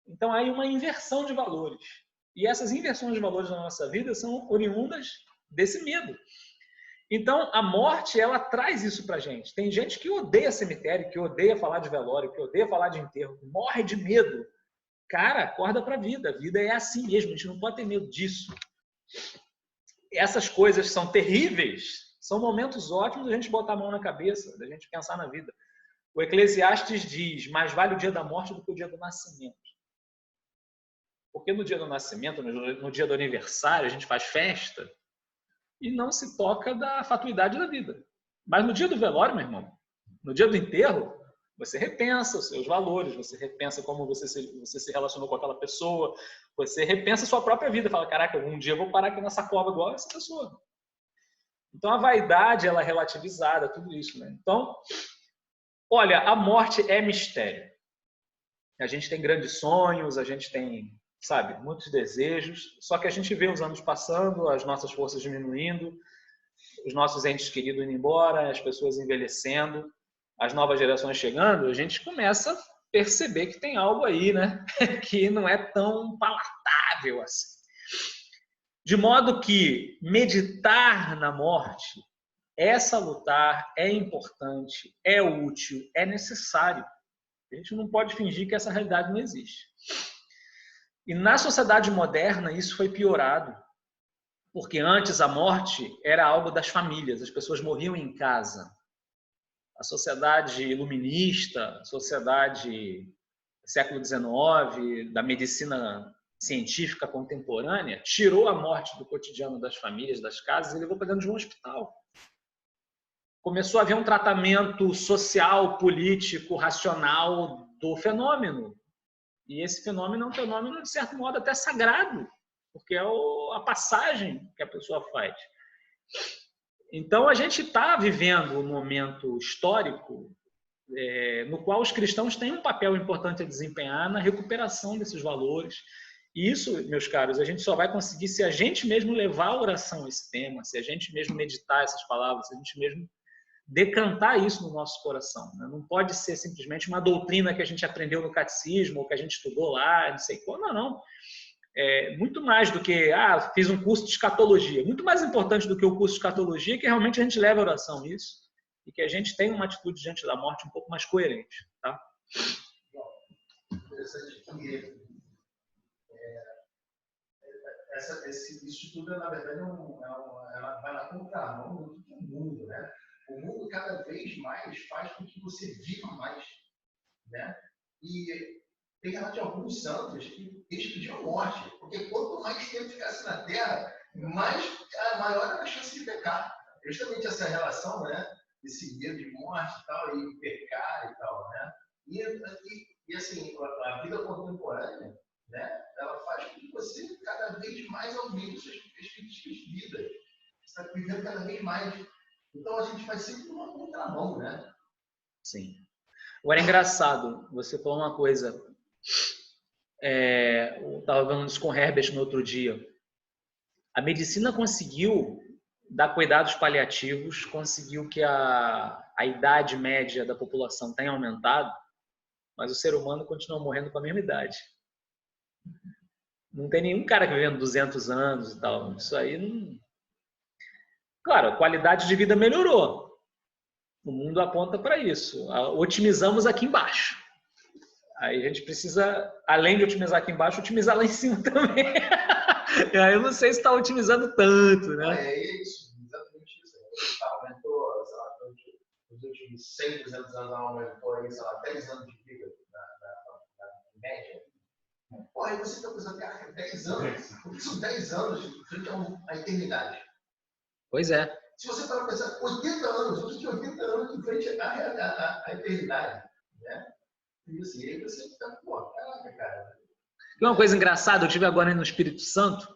Então, há aí uma inversão de valores. E essas inversões de valores na nossa vida são oriundas desse medo. Então, a morte, ela traz isso pra gente. Tem gente que odeia cemitério, que odeia falar de velório, que odeia falar de enterro, que morre de medo. Cara, acorda pra vida. A vida é assim mesmo, a gente não pode ter medo disso. Essas coisas são terríveis, São momentos ótimos da gente botar a mão na cabeça, da gente pensar na vida. O Eclesiastes diz, mais vale o dia da morte do que o dia do nascimento. Porque no dia do nascimento, no dia do aniversário, a gente faz festa e não se toca da fatuidade da vida. Mas no dia do velório, meu irmão, no dia do enterro, você repensa os seus valores, você repensa como você se relacionou com aquela pessoa, você repensa a sua própria vida. Fala, caraca, um dia eu vou parar aqui nessa cova igual essa pessoa. Então a vaidade, ela é relativizada, tudo isso, né? Então, olha, a morte é mistério. A gente tem grandes sonhos, a gente tem, sabe, muitos desejos, só que a gente vê os anos passando, as nossas forças diminuindo, os nossos entes queridos indo embora, as pessoas envelhecendo, as novas gerações chegando, a gente começa a perceber que tem algo aí, né? Que não é tão palatável assim. De modo que meditar na morte é salutar, é importante, é útil, é necessário. A gente não pode fingir que essa realidade não existe. E na sociedade moderna isso foi piorado, porque antes a morte era algo das famílias, as pessoas morriam em casa. A sociedade iluminista, a sociedade do século XIX, da medicina científica contemporânea, tirou a morte do cotidiano das famílias, das casas e levou para dentro de um hospital. Começou a haver um tratamento social, político, racional do fenômeno. E esse fenômeno é um fenômeno, de certo modo, até sagrado, porque é a passagem que a pessoa faz. Então, a gente está vivendo um momento histórico no qual os cristãos têm um papel importante a desempenhar na recuperação desses valores. E isso, meus caros, a gente só vai conseguir se a gente mesmo levar a oração a esse tema, se a gente mesmo meditar essas palavras, se a gente mesmo decantar isso no nosso coração. Não pode ser simplesmente uma doutrina que a gente aprendeu no catecismo ou que a gente estudou lá, não sei como, não. É muito mais do que, fiz um curso de escatologia. Muito mais importante do que o curso de escatologia é que realmente a gente leve a oração nisso e que a gente tenha uma atitude diante da morte um pouco mais coerente. Tá? Interessante que isso tudo, na verdade, ela vai na contramão do mundo, né? O mundo cada vez mais faz com que você viva mais, né? E tem relato de alguns santos que eles pediam morte, porque quanto mais tempo ficasse na Terra, maior era a chance de pecar. Justamente essa relação, né? Esse medo de morte e tal, e pecar e tal, né? E assim, a vida contemporânea, né? Ela faz com que você cada vez mais aumente suas perspectivas de vida. Você está vivendo cada vez mais. Então a gente vai sempre numa contramão, né? Sim. Agora é engraçado, você falou uma coisa. Eu estava vendo isso com o Herbert no outro dia. A medicina conseguiu dar cuidados paliativos, conseguiu que a idade média da população tenha aumentado, mas o ser humano continua morrendo com a mesma idade. Não tem nenhum cara vivendo 200 anos e tal. Isso aí não... Claro, a qualidade de vida melhorou. O mundo aponta para isso. Otimizamos aqui embaixo. Aí a gente precisa, além de otimizar aqui embaixo, otimizar lá em cima também. Eu não sei se está otimizando tanto, né? É isso, exatamente isso. Aumentou, sei lá, nos últimos 100, 200 anos, aumentou aí, sei lá, 10 anos de vida na média. Pô, aí você está pensando, cara, 10 anos? O que são 10 anos frente à eternidade? Pois é. Se você para pensar, 80 anos, o que é 80 anos em frente à eternidade? Né? E assim, aí você fica, pô, caraca, cara. Uma coisa engraçada, eu estive agora no Espírito Santo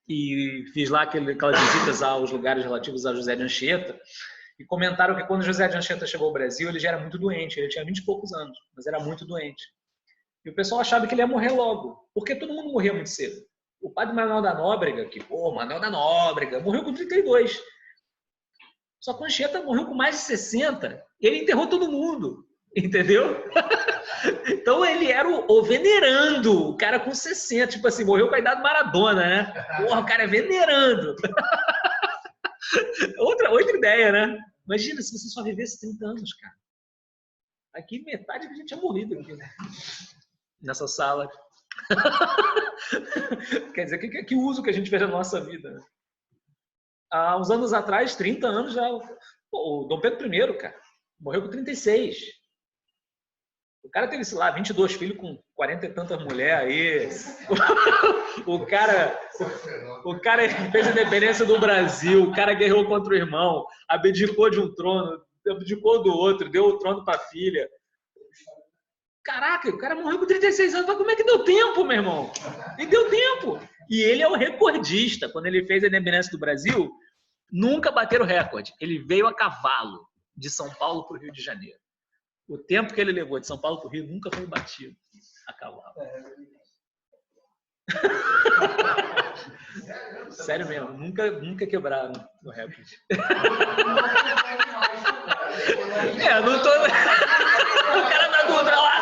e fiz lá aquelas visitas aos lugares relativos a José de Anchieta e comentaram que quando José de Anchieta chegou ao Brasil, ele já era muito doente, ele tinha 20 e poucos anos, mas era muito doente. E o pessoal achava que ele ia morrer logo, porque todo mundo morria muito cedo. O padre Manuel da Nóbrega, Manuel da Nóbrega, morreu com 32. Só que o Anchieta morreu com mais de 60. Ele enterrou todo mundo, entendeu? Então ele era o venerando, o cara com 60, tipo assim, morreu com a idade Maradona, né? Porra, o cara é venerando. Outra ideia, né? Imagina se você só vivesse 30 anos, cara. Aqui metade que a gente tinha morrido aqui, né? Nessa sala. Quer dizer, que uso que a gente fez na nossa vida? Né? há uns anos atrás, 30 anos já. Pô, o Dom Pedro I, cara, morreu com 36. O cara teve, sei lá, 22 filhos com 40 e tantas mulheres aí. O cara fez a independência do Brasil, o cara guerreou contra o irmão, abdicou de um trono, abdicou do outro, deu o trono para a filha. Caraca, o cara morreu com 36 anos. Como é que deu tempo, meu irmão? E deu tempo. E ele é o recordista. Quando ele fez a independência do Brasil, nunca bateram recorde. Ele veio a cavalo de São Paulo para o Rio de Janeiro. O tempo que ele levou de São Paulo para o Rio nunca foi batido a cavalo. Sério mesmo, nunca quebraram o recorde. Não tô... O cara tá tudo lá.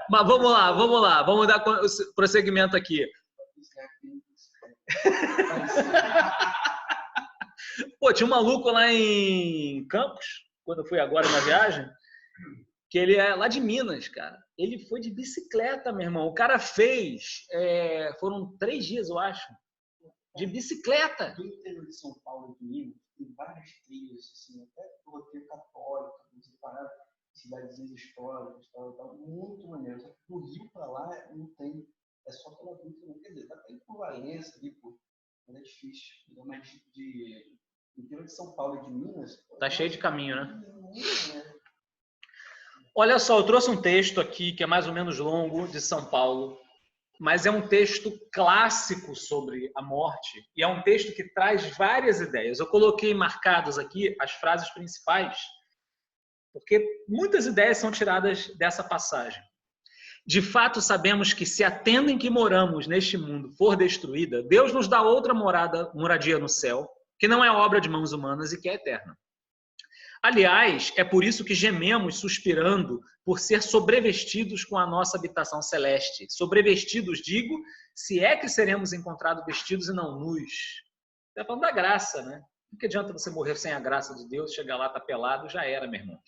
Mas vamos lá. Vamos dar prosseguimento aqui. Pô, tinha um maluco lá em Campos, quando eu fui agora na viagem, que ele é lá de Minas, cara. Ele foi de bicicleta, meu irmão. O cara fez, foram 3 dias, eu acho, de bicicleta. Do interior de São Paulo, de Minas, tem várias trilhas, assim, até roteiro católico, separado, cidadezinhas históricas, tal, muito maneiro. Só que do Rio para lá não tem, é só pela Via, quer dizer, dá para ir por Valença, ali, mas é difícil. Mas de interior de São Paulo e de Minas... Tá cheio de caminho, né? Olha só, eu trouxe um texto aqui que é mais ou menos longo, de São Paulo, mas é um texto clássico sobre a morte e é um texto que traz várias ideias. Eu coloquei marcadas aqui as frases principais, porque muitas ideias são tiradas dessa passagem. De fato, sabemos que se a tenda em que moramos neste mundo for destruída, Deus nos dá outra moradia no céu, que não é obra de mãos humanas e que é eterna. Aliás, é por isso que gememos suspirando por ser sobrevestidos com a nossa habitação celeste. Sobrevestidos, digo, se é que seremos encontrados vestidos e não nus. Está falando da graça, né? Não que adianta você morrer sem a graça de Deus, chegar lá, tá pelado, já era, meu irmão.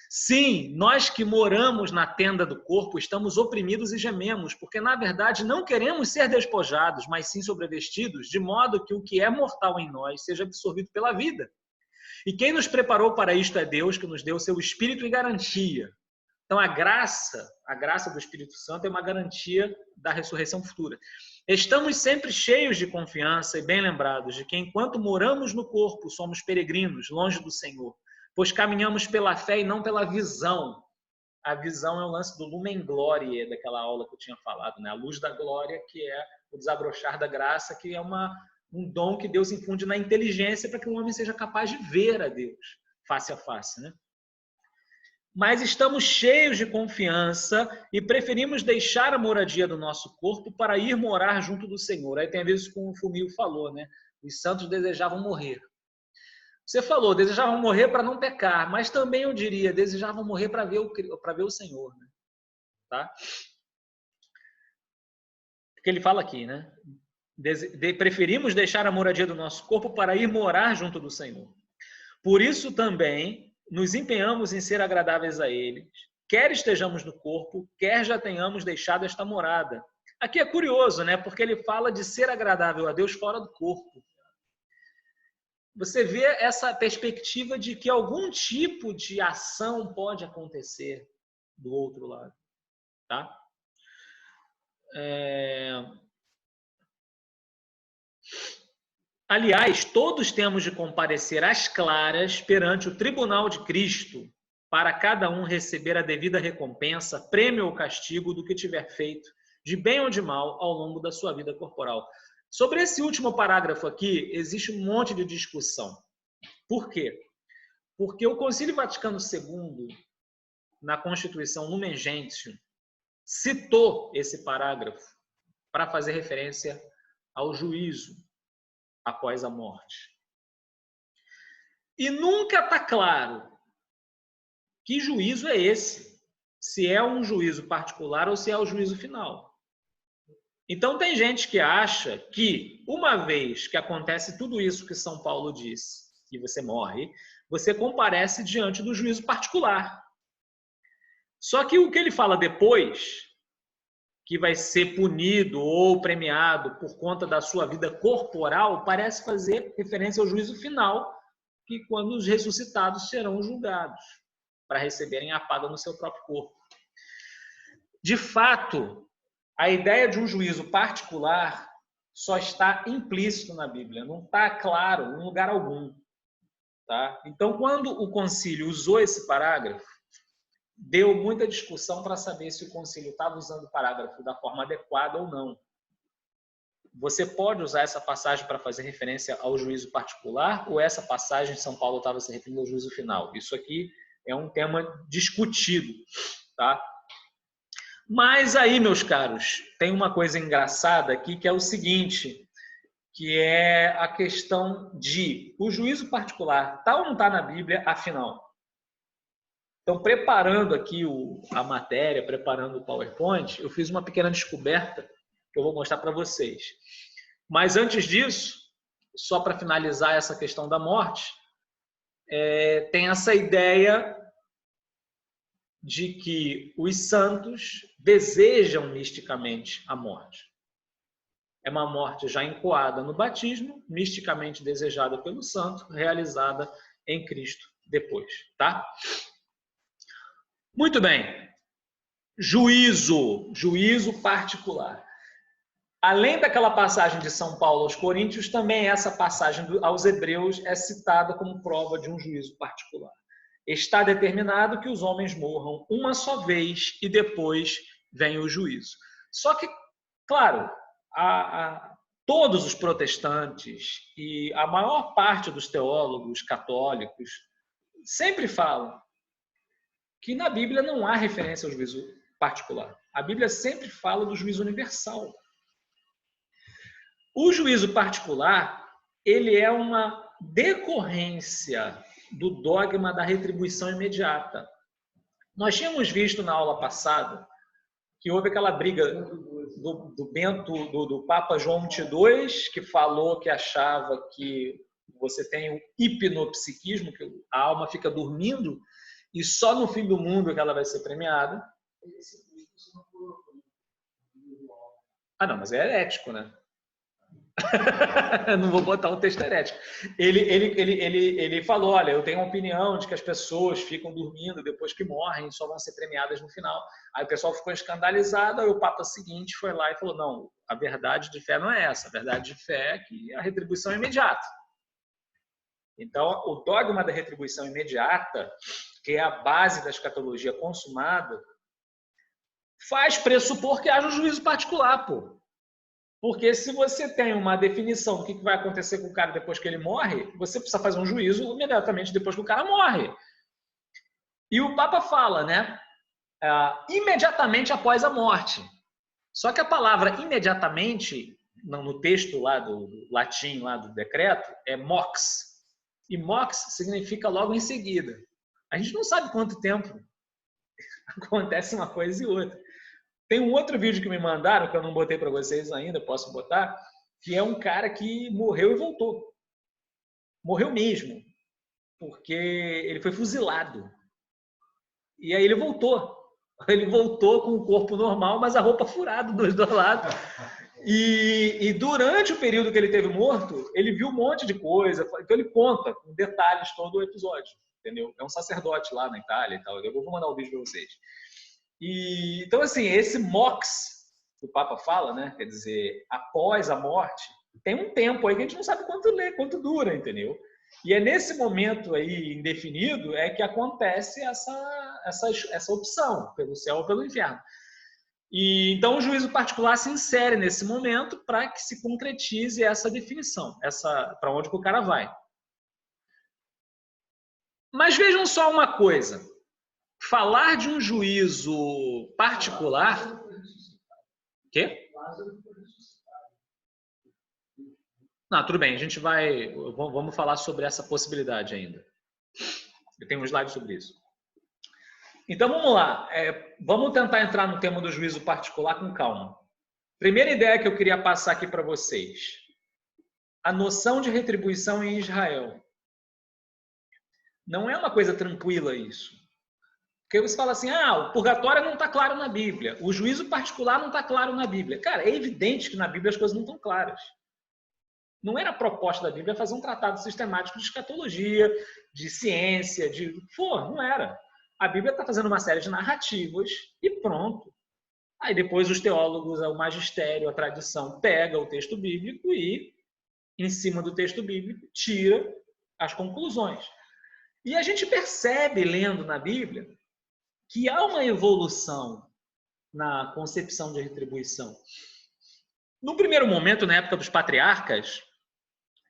Sim, nós que moramos na tenda do corpo estamos oprimidos e gememos, porque na verdade não queremos ser despojados, mas sim sobrevestidos, de modo que o que é mortal em nós seja absorvido pela vida. E quem nos preparou para isto é Deus, que nos deu o seu Espírito em garantia. Então a graça do Espírito Santo é uma garantia da ressurreição futura. Estamos sempre cheios de confiança e bem lembrados de que enquanto moramos no corpo, somos peregrinos, longe do Senhor, pois caminhamos pela fé e não pela visão. A visão é o lance do lumen gloriae, daquela aula que eu tinha falado, né? A luz da glória, que é o desabrochar da graça, que é um dom que Deus infunde na inteligência para que o homem seja capaz de ver a Deus face a face, né? Mas estamos cheios de confiança e preferimos deixar a moradia do nosso corpo para ir morar junto do Senhor. Aí tem a ver isso com o Fumio falou, né? Os santos desejavam morrer. Você falou, desejavam morrer para não pecar, mas também eu diria, desejavam morrer para ver o Senhor, né? Tá? Porque ele fala aqui, né? Preferimos deixar a moradia do nosso corpo para ir morar junto do Senhor. Por isso também nos empenhamos em ser agradáveis a Ele, quer estejamos no corpo, quer já tenhamos deixado esta morada. Aqui é curioso, né? Porque ele fala de ser agradável a Deus fora do corpo. Você vê essa perspectiva de que algum tipo de ação pode acontecer do outro lado, tá? Aliás, todos temos de comparecer às claras perante o tribunal de Cristo, para cada um receber a devida recompensa, prêmio ou castigo do que tiver feito, de bem ou de mal, ao longo da sua vida corporal. Sobre esse último parágrafo aqui, existe um monte de discussão. Por quê? Porque o Concílio Vaticano II, na Constituição Lumen Gentium, citou esse parágrafo para fazer referência ao juízo após a morte. E nunca está claro que juízo é esse, se é um juízo particular ou se é o juízo final. Então tem gente que acha que uma vez que acontece tudo isso que São Paulo disse, e você morre, você comparece diante do juízo particular. Só que o que ele fala depois, que vai ser punido ou premiado por conta da sua vida corporal, parece fazer referência ao juízo final, que quando os ressuscitados serão julgados para receberem a paga no seu próprio corpo. De fato, a ideia de um juízo particular só está implícito na Bíblia, não está claro em lugar algum. Tá? Então, quando o concílio usou esse parágrafo, deu muita discussão para saber se o concílio estava usando o parágrafo da forma adequada ou não. Você pode usar essa passagem para fazer referência ao juízo particular, ou essa passagem de São Paulo estava se referindo ao juízo final? Isso aqui é um tema discutido, tá? Mas aí, meus caros, tem uma coisa engraçada aqui, que é o seguinte, que é a questão de o juízo particular está ou não está na Bíblia, afinal? Então, preparando aqui a matéria, preparando o PowerPoint, eu fiz uma pequena descoberta que eu vou mostrar para vocês. Mas antes disso, só para finalizar essa questão da morte, tem essa ideia de que os santos desejam misticamente a morte. É uma morte já encoada no batismo, misticamente desejada pelo santo, realizada em Cristo depois, tá? Muito bem. Juízo particular. Além daquela passagem de São Paulo aos Coríntios, também essa passagem aos Hebreus é citada como prova de um juízo particular. Está determinado que os homens morram uma só vez e depois vem o juízo. Só que, claro, todos os protestantes e a maior parte dos teólogos católicos sempre falam que na Bíblia não há referência ao juízo particular. A Bíblia sempre fala do juízo universal. O juízo particular, ele é uma decorrência do dogma da retribuição imediata. Nós tínhamos visto na aula passada que houve aquela briga do Papa João XXII, que falou que achava que você tem um hipnopsiquismo, que a alma fica dormindo e só no fim do mundo que ela vai ser premiada. Ah, não, mas é herético, né? Não vou botar um texto herético. Ele falou, olha, eu tenho a opinião de que as pessoas ficam dormindo depois que morrem e só vão ser premiadas no final. Aí o pessoal ficou escandalizado, aí o Papa seguinte foi lá e falou, não, a verdade de fé não é essa. A verdade de fé é que a retribuição é imediata. Então, o dogma da retribuição imediata, que é a base da escatologia consumada, faz pressupor que haja um juízo particular, pô. Porque se você tem uma definição do que vai acontecer com o cara depois que ele morre, você precisa fazer um juízo imediatamente depois que o cara morre. E o Papa fala, né? Imediatamente após a morte. Só que a palavra imediatamente, no texto lá do latim, lá do decreto, é mox. E mox significa logo em seguida. A gente não sabe quanto tempo acontece uma coisa e outra. Tem um outro vídeo que me mandaram, que eu não botei para vocês ainda, posso botar, que é um cara que morreu e voltou. Morreu mesmo, porque ele foi fuzilado. E aí ele voltou. Ele voltou com o corpo normal, mas a roupa furada dos dois lados. E durante o período que ele teve morto, ele viu um monte de coisa. Então ele conta com detalhes todo o episódio. Entendeu? É um sacerdote lá na Itália e tal. Eu vou mandar o vídeo para vocês. Então, assim, esse mox que o Papa fala, né? Quer dizer, após a morte, tem um tempo aí que a gente não sabe quanto dura, entendeu? E é nesse momento aí indefinido é que acontece essa opção, pelo céu ou pelo inferno. E então o juízo particular se insere nesse momento para que se concretize essa definição, para onde que o cara vai. Mas vejam só uma coisa. Falar de um juízo particular... Quê? Não, tudo bem, a gente vamos falar sobre essa possibilidade ainda. Eu tenho um slide sobre isso. Então vamos lá, vamos tentar entrar no tema do juízo particular com calma. Primeira ideia que eu queria passar aqui para vocês. A noção de retribuição em Israel. Não é uma coisa tranquila isso. Porque você fala assim, o purgatório não está claro na Bíblia, o juízo particular não está claro na Bíblia. Cara, é evidente que na Bíblia as coisas não estão claras. Não era a proposta da Bíblia fazer um tratado sistemático de escatologia, de ciência, não era. A Bíblia está fazendo uma série de narrativas e pronto. Aí depois os teólogos, o magistério, a tradição, pega o texto bíblico e, em cima do texto bíblico, tira as conclusões. E a gente percebe, lendo na Bíblia, que há uma evolução na concepção de retribuição. No primeiro momento, na época dos patriarcas,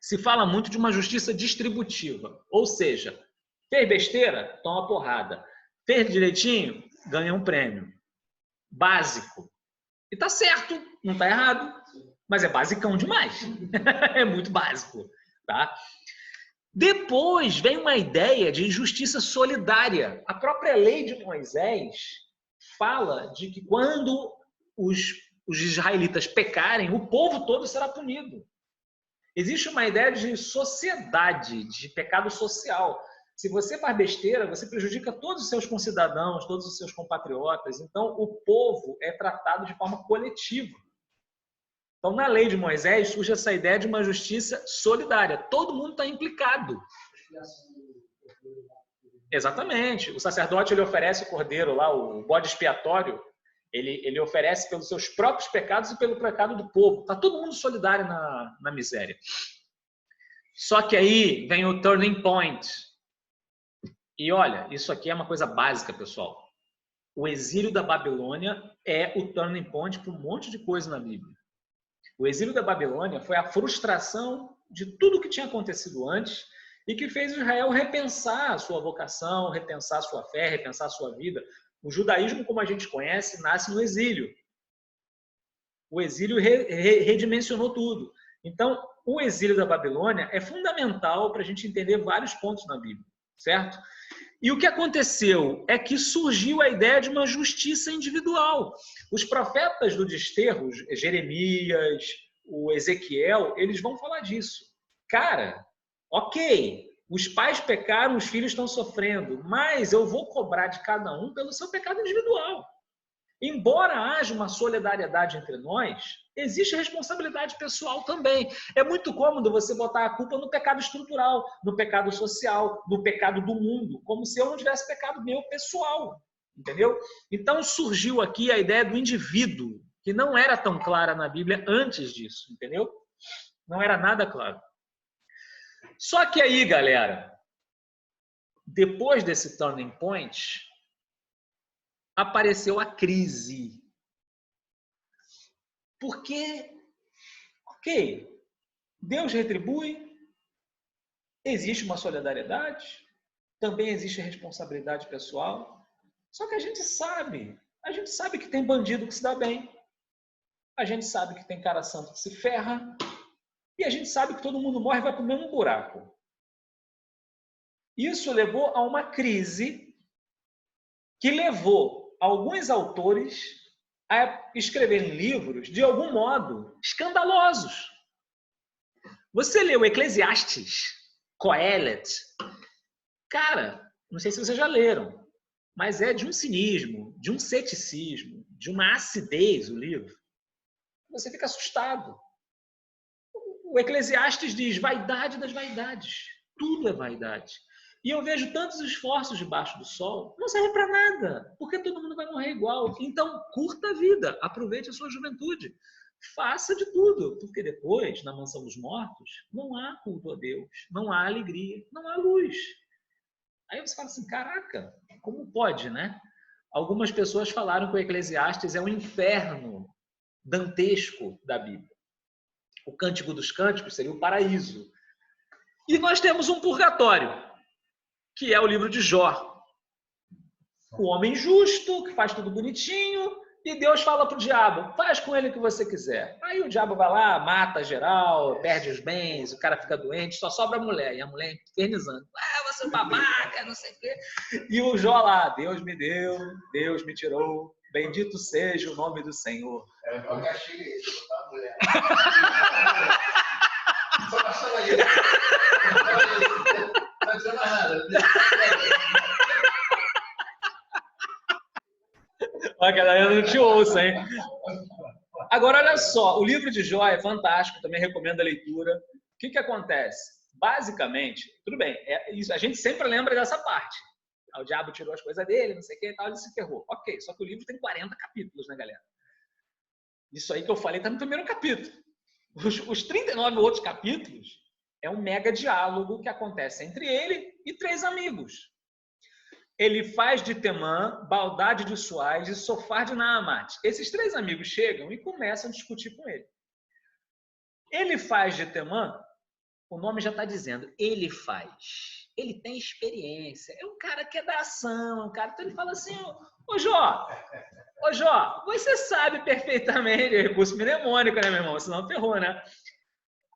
se fala muito de uma justiça distributiva. Ou seja, fez besteira, toma porrada. Fez direitinho, ganha um prêmio. Básico. E tá certo, não tá errado, mas é basicão demais. É muito básico, tá? Depois vem uma ideia de justiça solidária. A própria lei de Moisés fala de que quando os israelitas pecarem, o povo todo será punido. Existe uma ideia de sociedade, de pecado social. Se você faz besteira, você prejudica todos os seus concidadãos, todos os seus compatriotas. Então, o povo é tratado de forma coletiva. Então, na lei de Moisés, surge essa ideia de uma justiça solidária. Todo mundo está implicado. Exatamente. O sacerdote ele oferece o cordeiro lá, o bode expiatório, ele oferece pelos seus próprios pecados e pelo pecado do povo. Está todo mundo solidário na miséria. Só que aí vem o turning point. E olha, isso aqui é uma coisa básica, pessoal. O exílio da Babilônia é o turning point para um monte de coisa na Bíblia. O exílio da Babilônia foi a frustração de tudo que tinha acontecido antes e que fez Israel repensar a sua vocação, repensar a sua fé, repensar a sua vida. O judaísmo, como a gente conhece, nasce no exílio. O exílio redimensionou tudo. Então, o exílio da Babilônia é fundamental para a gente entender vários pontos na Bíblia, certo? E o que aconteceu é que surgiu a ideia de uma justiça individual. Os profetas do desterro, Jeremias, o Ezequiel, eles vão falar disso. Cara, ok, os pais pecaram, os filhos estão sofrendo, mas eu vou cobrar de cada um pelo seu pecado individual. Embora haja uma solidariedade entre nós, existe responsabilidade pessoal também. É muito cômodo você botar a culpa no pecado estrutural, no pecado social, no pecado do mundo, como se eu não tivesse pecado meu pessoal, entendeu? Então surgiu aqui a ideia do indivíduo, que não era tão clara na Bíblia antes disso, entendeu? Não era nada claro. Só que aí, galera, depois desse turning point, apareceu a crise. Porque, ok, Deus retribui, existe uma solidariedade, também existe responsabilidade pessoal, só que a gente sabe que tem bandido que se dá bem, a gente sabe que tem cara santo que se ferra, e a gente sabe que todo mundo morre e vai para o mesmo buraco. Isso levou a uma crise que levou alguns autores a escreverem livros, de algum modo, escandalosos. Você leu Eclesiastes, Coelet, cara, não sei se vocês já leram, mas é de um cinismo, de um ceticismo, de uma acidez o livro. Você fica assustado. O Eclesiastes diz, vaidade das vaidades. Tudo é vaidade. E eu vejo tantos esforços debaixo do sol, não serve para nada, porque todo mundo vai morrer igual. Então, curta a vida, aproveite a sua juventude, faça de tudo, porque depois, na mansão dos mortos, não há culto a Deus, não há alegria, não há luz. Aí você fala assim, caraca, como pode, né? Algumas pessoas falaram que o Eclesiastes é o inferno dantesco da Bíblia. O Cântico dos Cânticos seria o paraíso. E nós temos um purgatório, que é o livro de Jó. O homem justo, que faz tudo bonitinho, e Deus fala para o diabo, faz com ele o que você quiser. Aí o diabo vai lá, mata geral, perde os bens, o cara fica doente, só sobra a mulher, e a mulher infernizando. Você é um babaca, não sei o quê. E o Jó lá, Deus me deu, Deus me tirou, bendito seja o nome do Senhor. Eu achei isso, tá, mulher? Só passava isso. Não dizendo nada. Para que a galera não te ouça, hein? Agora, olha só, o livro de Jó é fantástico, também recomendo a leitura. O que acontece? Basicamente, tudo bem, isso, a gente sempre lembra dessa parte. O diabo tirou as coisas dele, não sei o que e tal, ele se ferrou. Ok, só que o livro tem 40 capítulos, né, galera? Isso aí que eu falei está no primeiro capítulo. Os 39 outros capítulos é um mega diálogo que acontece entre ele e 3 amigos. Ele faz de Temã, Baldade de Suaz e Sofar de Naamate. Esses 3 amigos chegam e começam a discutir com ele. Ele faz de Temã, o nome já está dizendo, ele faz. Ele tem experiência. É um cara que é da ação, um cara. Então ele fala assim, ô Jó, você sabe perfeitamente, recurso mnemônico, né, meu irmão? Senão ferrou, né?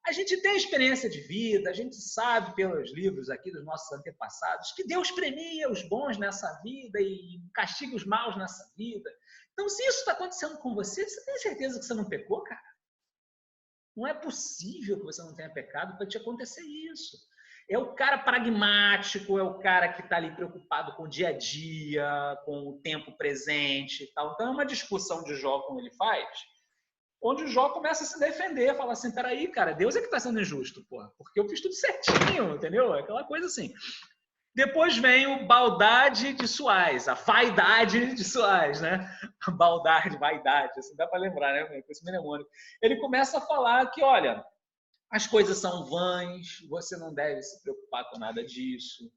A gente tem experiência de vida, a gente sabe pelos livros aqui dos nossos antepassados que Deus premia os bons nessa vida e castiga os maus nessa vida. Então, se isso está acontecendo com você, você tem certeza que você não pecou, cara? Não é possível que você não tenha pecado para te acontecer isso. É o cara pragmático, é o cara que está ali preocupado com o dia a dia, com o tempo presente e tal. Então, é uma discussão de Jó como ele faz, onde o Jó começa a se defender, fala assim, peraí, cara, Deus é que está sendo injusto, porra, porque eu fiz tudo certinho, entendeu? É aquela coisa assim. Depois vem o Baldade de Suaz, a vaidade de Suaz, né? A baldade, vaidade, assim dá para lembrar, né? Com esse mnemônico. Ele começa a falar que, olha, as coisas são vãs, você não deve se preocupar com nada disso.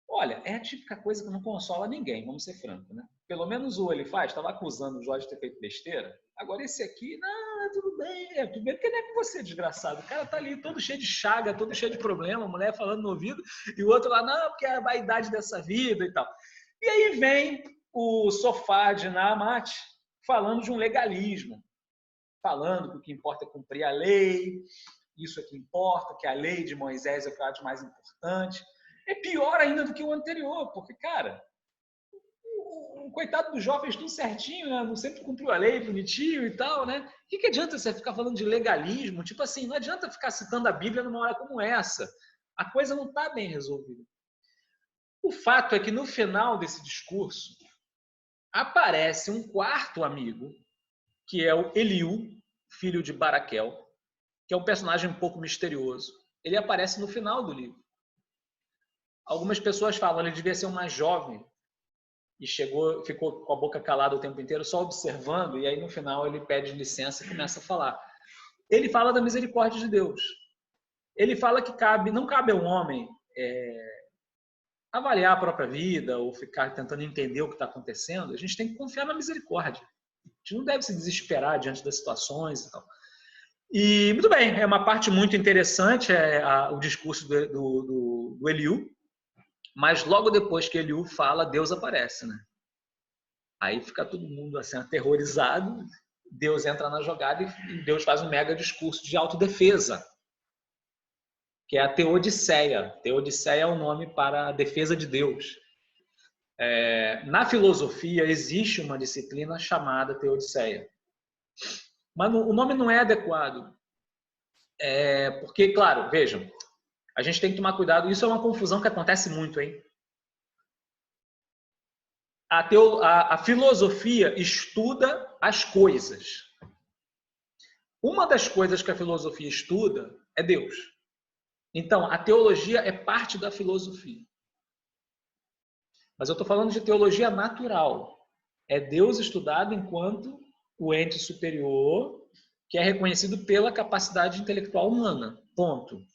Olha, é a típica coisa que não consola ninguém, vamos ser francos, né? Pelo menos o ele faz, estava acusando o Jó de ter feito besteira. Agora esse aqui, não, tudo bem porque não é com você, desgraçado. O cara tá ali todo cheio de chaga, todo cheio de problema, a mulher falando no ouvido, e o outro lá, não, porque é a vaidade dessa vida e tal. E aí vem o Sofar de Naamate falando de um legalismo, falando que o que importa é cumprir a lei, isso é que importa, que a lei de Moisés é o que eu acho mais importante. É pior ainda do que o anterior, porque, cara, o coitado do Jó fez tudo certinho, né? Não sempre cumpriu a lei, bonitinho e tal, né? O que adianta você ficar falando de legalismo? Tipo assim, não adianta ficar citando a Bíblia numa hora como essa. A coisa não está bem resolvida. O fato é que no final desse discurso aparece um quarto amigo, que é o Eliú, filho de Baraquel, que é um personagem um pouco misterioso. Ele aparece no final do livro. Algumas pessoas falam, ele devia ser um mais jovem e ficou com a boca calada o tempo inteiro, só observando, e aí no final ele pede licença e começa a falar. Ele fala da misericórdia de Deus. Ele fala que não cabe ao homem avaliar a própria vida ou ficar tentando entender o que está acontecendo. A gente tem que confiar na misericórdia. A gente não deve se desesperar diante das situações e tal. E, muito bem, é uma parte muito interessante o discurso do Eliú, mas logo depois que Eliú fala, Deus aparece, né? Aí fica todo mundo assim aterrorizado, Deus entra na jogada e Deus faz um mega discurso de autodefesa, que é a Teodiceia. Teodiceia é o nome para a defesa de Deus. Na filosofia existe uma disciplina chamada Teodiceia. Mas o nome não é adequado. Porque, claro, vejam, a gente tem que tomar cuidado. Isso é uma confusão que acontece muito, hein? A filosofia estuda as coisas. Uma das coisas que a filosofia estuda é Deus. Então, a teologia é parte da filosofia. Mas eu estou falando de teologia natural. É Deus estudado enquanto o ente superior que é reconhecido pela capacidade intelectual humana. Ponto.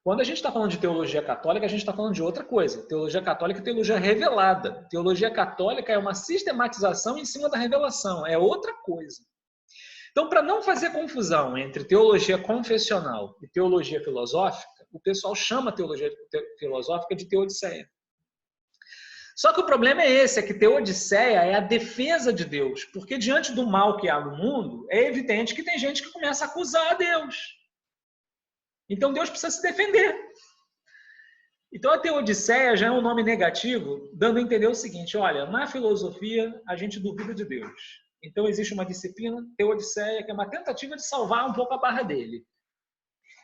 Quando a gente está falando de teologia católica, a gente está falando de outra coisa. Teologia católica é teologia revelada. Teologia católica é uma sistematização em cima da revelação. É outra coisa. Então, para não fazer confusão entre teologia confessional e teologia filosófica, o pessoal chama a teologia filosófica de teodiceia. Só que o problema é esse, é que teodiceia é a defesa de Deus. Porque diante do mal que há no mundo, é evidente que tem gente que começa a acusar a Deus. Então Deus precisa se defender. Então a teodiceia já é um nome negativo, dando a entender o seguinte, olha, na filosofia a gente duvida de Deus. Então existe uma disciplina, teodiceia, que é uma tentativa de salvar um pouco a barra dele.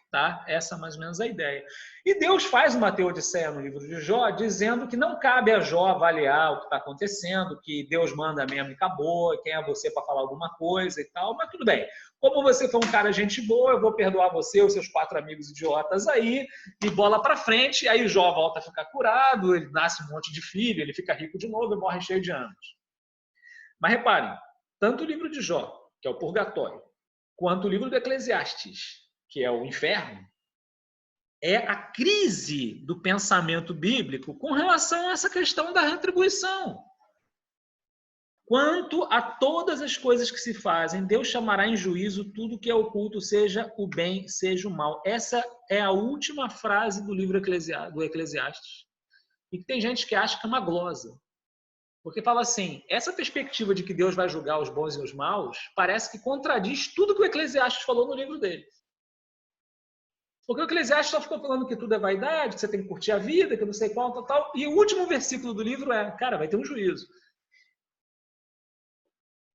Tá? Essa é mais ou menos a ideia. E Deus faz uma teodiceia no livro de Jó, dizendo que não cabe a Jó avaliar o que está acontecendo, que Deus manda mesmo e acabou, e quem é você para falar alguma coisa e tal, mas tudo bem. Como você foi um cara gente boa, eu vou perdoar você, os seus 4 amigos idiotas aí, e bola para frente, aí Jó volta a ficar curado, ele nasce um monte de filho, ele fica rico de novo e morre cheio de anos. Mas reparem, tanto o livro de Jó, que é o purgatório, quanto o livro do Eclesiastes, que é o inferno, é a crise do pensamento bíblico com relação a essa questão da retribuição. Quanto a todas as coisas que se fazem, Deus chamará em juízo tudo que é oculto, seja o bem, seja o mal. Essa é a última frase do livro do Eclesiastes. E que tem gente que acha que é uma glosa. Porque fala assim, essa perspectiva de que Deus vai julgar os bons e os maus, parece que contradiz tudo que o Eclesiastes falou no livro dele. Porque o Eclesiastes só ficou falando que tudo é vaidade, que você tem que curtir a vida, que não sei qual, tal. E o último versículo do livro é, cara, vai ter um juízo.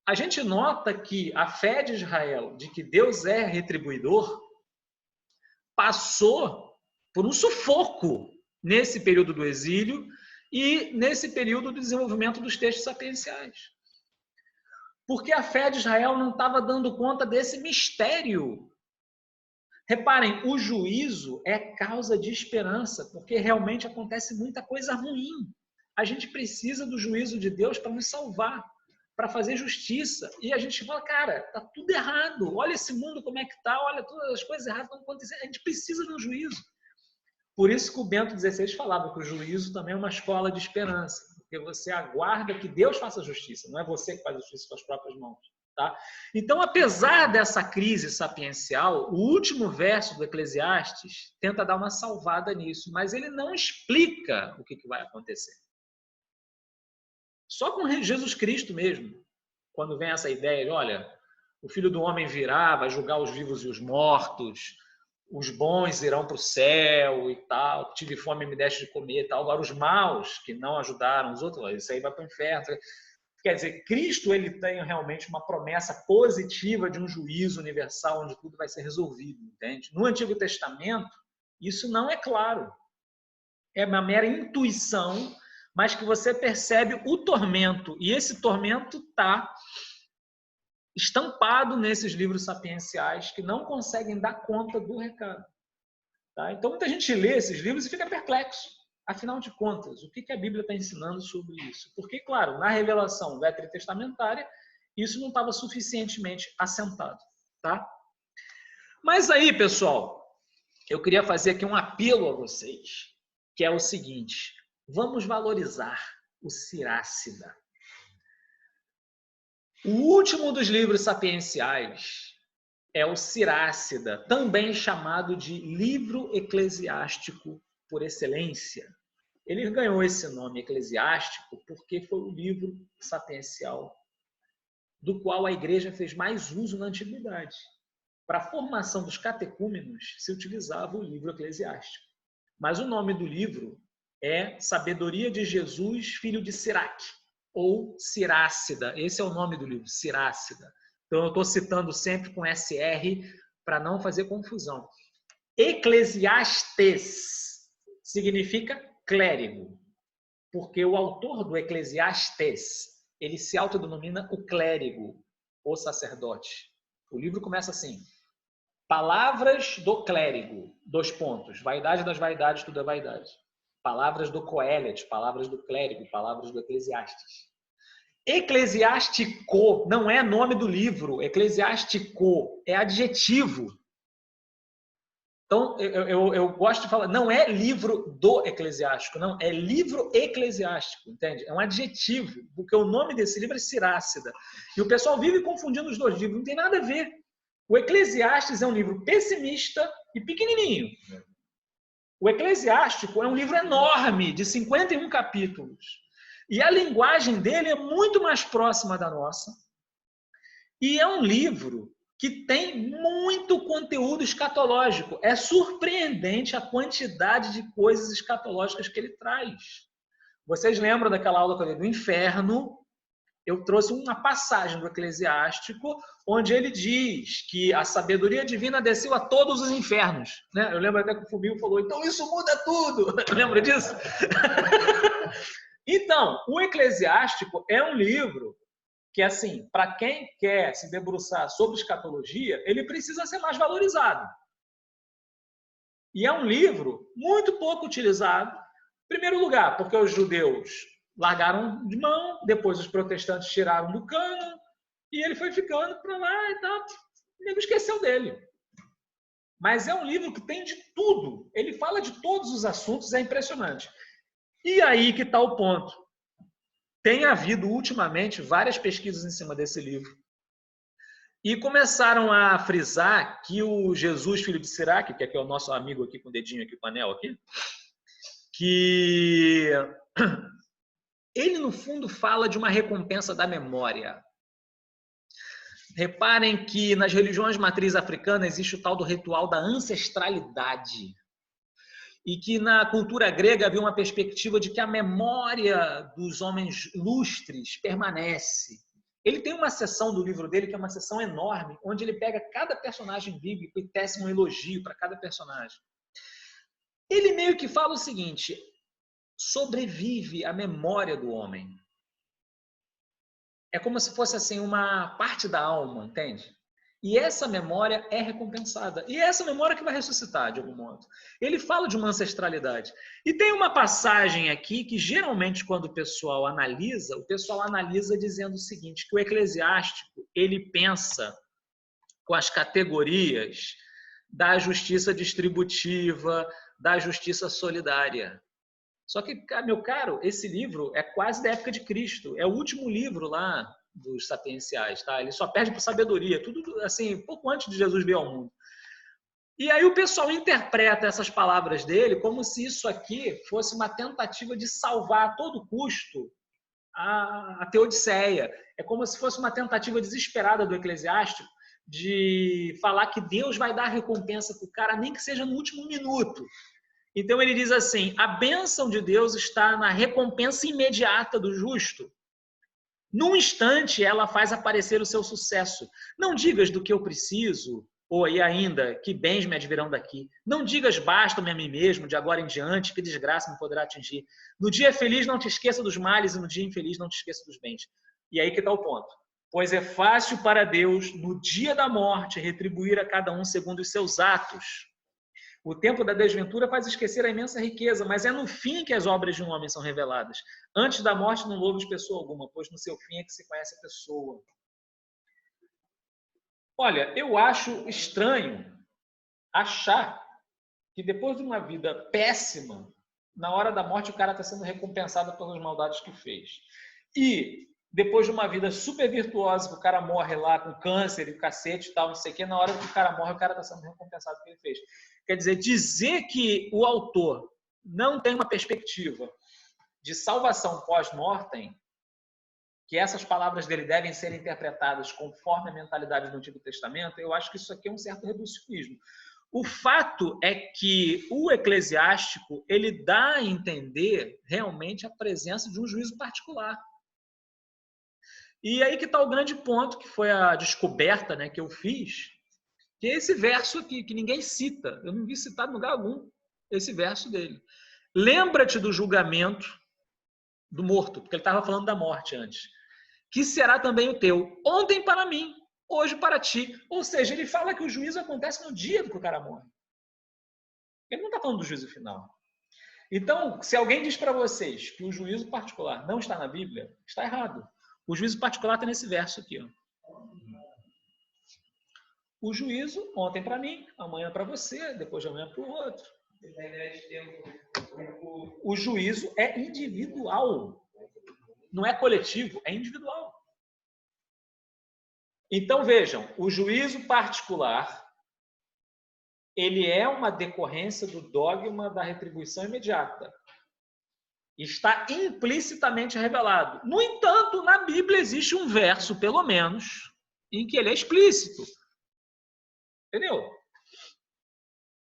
A gente nota que a fé de Israel, de que Deus é retribuidor, passou por um sufoco nesse período do exílio e nesse período do desenvolvimento dos textos sapienciais. Porque a fé de Israel não estava dando conta desse mistério. Reparem, o juízo é causa de esperança, porque realmente acontece muita coisa ruim. A gente precisa do juízo de Deus para nos salvar, para fazer justiça. E a gente fala, cara, tá tudo errado. Olha esse mundo como é que tá, olha todas as coisas erradas que estão acontecendo. A gente precisa de um juízo. Por isso que o Bento XVI falava que o juízo também é uma escola de esperança, porque você aguarda que Deus faça justiça, não é você que faz justiça com as próprias mãos. Tá? Então, apesar dessa crise sapiencial, o último verso do Eclesiastes tenta dar uma salvada nisso, mas ele não explica o que vai acontecer. Só com Jesus Cristo mesmo, quando vem essa ideia de, olha, o Filho do Homem virá, vai julgar os vivos e os mortos, os bons irão para o céu e tal, tive fome e me deste de comer e tal, agora os maus que não ajudaram os outros, isso aí vai para o inferno. Quer dizer, Cristo ele tem realmente uma promessa positiva de um juízo universal onde tudo vai ser resolvido, entende? No Antigo Testamento, isso não é claro. É uma mera intuição, mas que você percebe o tormento. E esse tormento está estampado nesses livros sapienciais que não conseguem dar conta do recado. Tá? Então, muita gente lê esses livros e fica perplexo. Afinal de contas, o que a Bíblia está ensinando sobre isso? Porque, claro, na revelação veterotestamentária, isso não estava suficientemente assentado. Tá? Mas aí, pessoal, eu queria fazer aqui um apelo a vocês, que é o seguinte, vamos valorizar o Sirácida. O último dos livros sapienciais é o Sirácida, também chamado de livro eclesiástico por excelência. Ele ganhou esse nome eclesiástico porque foi o livro sapiencial do qual a igreja fez mais uso na antiguidade. Para a formação dos catecúmenos se utilizava o livro eclesiástico. Mas o nome do livro é Sabedoria de Jesus, filho de Siraque, ou Sirácida. Esse é o nome do livro, Sirácida. Então eu estou citando sempre com SR para não fazer confusão. Eclesiastes significa clérigo, porque o autor do Eclesiastes, ele se autodenomina o clérigo, o sacerdote. O livro começa assim, palavras do clérigo, : vaidade das vaidades, tudo é vaidade. Palavras do Coelet, palavras do clérigo, palavras do Eclesiastes. Eclesiástico não é nome do livro, eclesiástico é adjetivo. Então, eu gosto de falar, não é livro do eclesiástico, não, é livro eclesiástico, entende? É um adjetivo, porque o nome desse livro é Sirácida. E o pessoal vive confundindo os dois livros, não tem nada a ver. O Eclesiastes é um livro pessimista e pequenininho. O Eclesiástico é um livro enorme, de 51 capítulos. E a linguagem dele é muito mais próxima da nossa. E é um livro que tem muito conteúdo escatológico. É surpreendente a quantidade de coisas escatológicas que ele traz. Vocês lembram daquela aula que eu dei do inferno? eu trouxe uma passagem do Eclesiástico onde ele diz que a sabedoria divina desceu a todos os infernos. Né? Eu lembro até que o Fubinho falou, então isso muda tudo. Lembra disso? Então, o Eclesiástico é um livro que, assim, para quem quer se debruçar sobre escatologia, ele precisa ser mais valorizado. E é um livro muito pouco utilizado. Em primeiro lugar, porque os judeus largaram de mão, depois os protestantes tiraram do cânon, e ele foi ficando para lá e tal. O nego esqueceu dele. Mas é um livro que tem de tudo. Ele fala de todos os assuntos, é impressionante. E aí que está o ponto. Tem havido, ultimamente, várias pesquisas em cima desse livro. E começaram a frisar que o Jesus, filho de Siraque, que é o nosso amigo aqui com o dedinho aqui, com o anel aqui, que ele, no fundo, fala de uma recompensa da memória. Reparem que nas religiões matriz africanas existe o tal do ritual da ancestralidade. E que na cultura grega havia uma perspectiva de que a memória dos homens lustres permanece. Ele tem uma seção do livro dele, que é uma seção enorme, onde ele pega cada personagem bíblico e tece um elogio para cada personagem. Ele meio que fala o seguinte: sobrevive a memória do homem. É como se fosse assim uma parte da alma, entende? E essa memória é recompensada. E é essa memória que vai ressuscitar, de algum modo. Ele fala de uma ancestralidade. E tem uma passagem aqui que, geralmente, quando o pessoal analisa dizendo o seguinte, que o eclesiástico, ele pensa com as categorias da justiça distributiva, da justiça solidária. Só que, meu caro, esse livro é quase da época de Cristo. É o último livro lá dos sapienciais, tá? Ele só perde por sabedoria, tudo assim, pouco antes de Jesus vir ao mundo. E aí o pessoal interpreta essas palavras dele como se isso aqui fosse uma tentativa de salvar a todo custo a Teodiceia. É como se fosse uma tentativa desesperada do eclesiástico de falar que Deus vai dar recompensa para o cara, nem que seja no último minuto. Então ele diz assim, a bênção de Deus está na recompensa imediata do justo. Num instante, ela faz aparecer o seu sucesso. Não digas do que eu preciso, ou aí ainda, que bens me advirão daqui. Não digas basta-me a mim mesmo, de agora em diante, que desgraça me poderá atingir. No dia feliz não te esqueça dos males, e no dia infeliz não te esqueça dos bens. E aí que está o ponto. Pois é fácil para Deus, no dia da morte, retribuir a cada um segundo os seus atos. O tempo da desventura faz esquecer a imensa riqueza, mas é no fim que as obras de um homem são reveladas. Antes da morte não louves pessoa alguma, pois no seu fim é que se conhece a pessoa. Olha, eu acho estranho achar que depois de uma vida péssima, na hora da morte o cara está sendo recompensado pelas maldades que fez. E depois de uma vida super virtuosa, que o cara morre lá com câncer e cacete e tal, não sei o que, na hora que o cara morre, o cara está sendo recompensado pelo que ele fez. Quer dizer que o autor não tem uma perspectiva de salvação pós-mortem, que essas palavras dele devem ser interpretadas conforme a mentalidade do Antigo Testamento, eu acho que isso aqui é um certo reducionismo. O fato é que o eclesiástico, ele dá a entender realmente a presença de um juízo particular. E aí que está o grande ponto, que foi a descoberta, né, que eu fiz, que é esse verso aqui, que ninguém cita. Eu não vi citado em lugar algum esse verso dele. Lembra-te do julgamento do morto, porque ele estava falando da morte antes. Que será também o teu. Ontem para mim, hoje para ti. Ou seja, ele fala que o juízo acontece no dia que o cara morre. Ele não está falando do juízo final. Então, se alguém diz para vocês que o juízo particular não está na Bíblia, está errado. O juízo particular está nesse verso aqui, ó. O juízo, ontem para mim, amanhã para você, depois de amanhã para o outro. O juízo é individual. Não é coletivo, é individual. Então, vejam, o juízo particular, ele é uma decorrência do dogma da retribuição imediata. Está implicitamente revelado. No entanto, na Bíblia existe um verso, pelo menos, em que ele é explícito. Entendeu?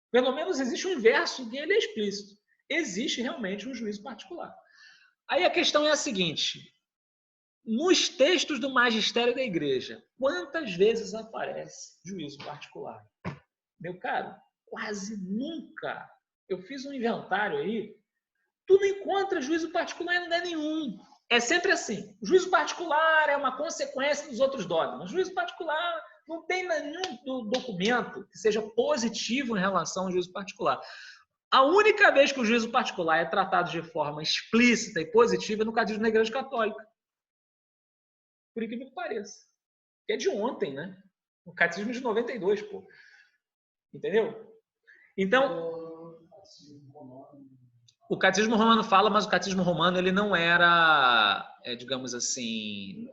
Pelo menos existe um verso em que ele é explícito. Existe realmente um juízo particular. Aí a questão é a seguinte: nos textos do magistério da igreja, quantas vezes aparece juízo particular? Meu caro, quase nunca. Eu fiz um inventário aí, tu não encontra juízo particular em lugar nenhum. É sempre assim. O juízo particular é uma consequência dos outros dogmas. O juízo particular não tem nenhum documento que seja positivo em relação ao juízo particular. A única vez que o juízo particular é tratado de forma explícita e positiva é no catecismo da Igreja Católica. Por incrível que pareça. Que é de ontem, né? O catecismo de 92, pô. Entendeu? Então, o catecismo romano fala, mas o catecismo romano ele não era, digamos assim,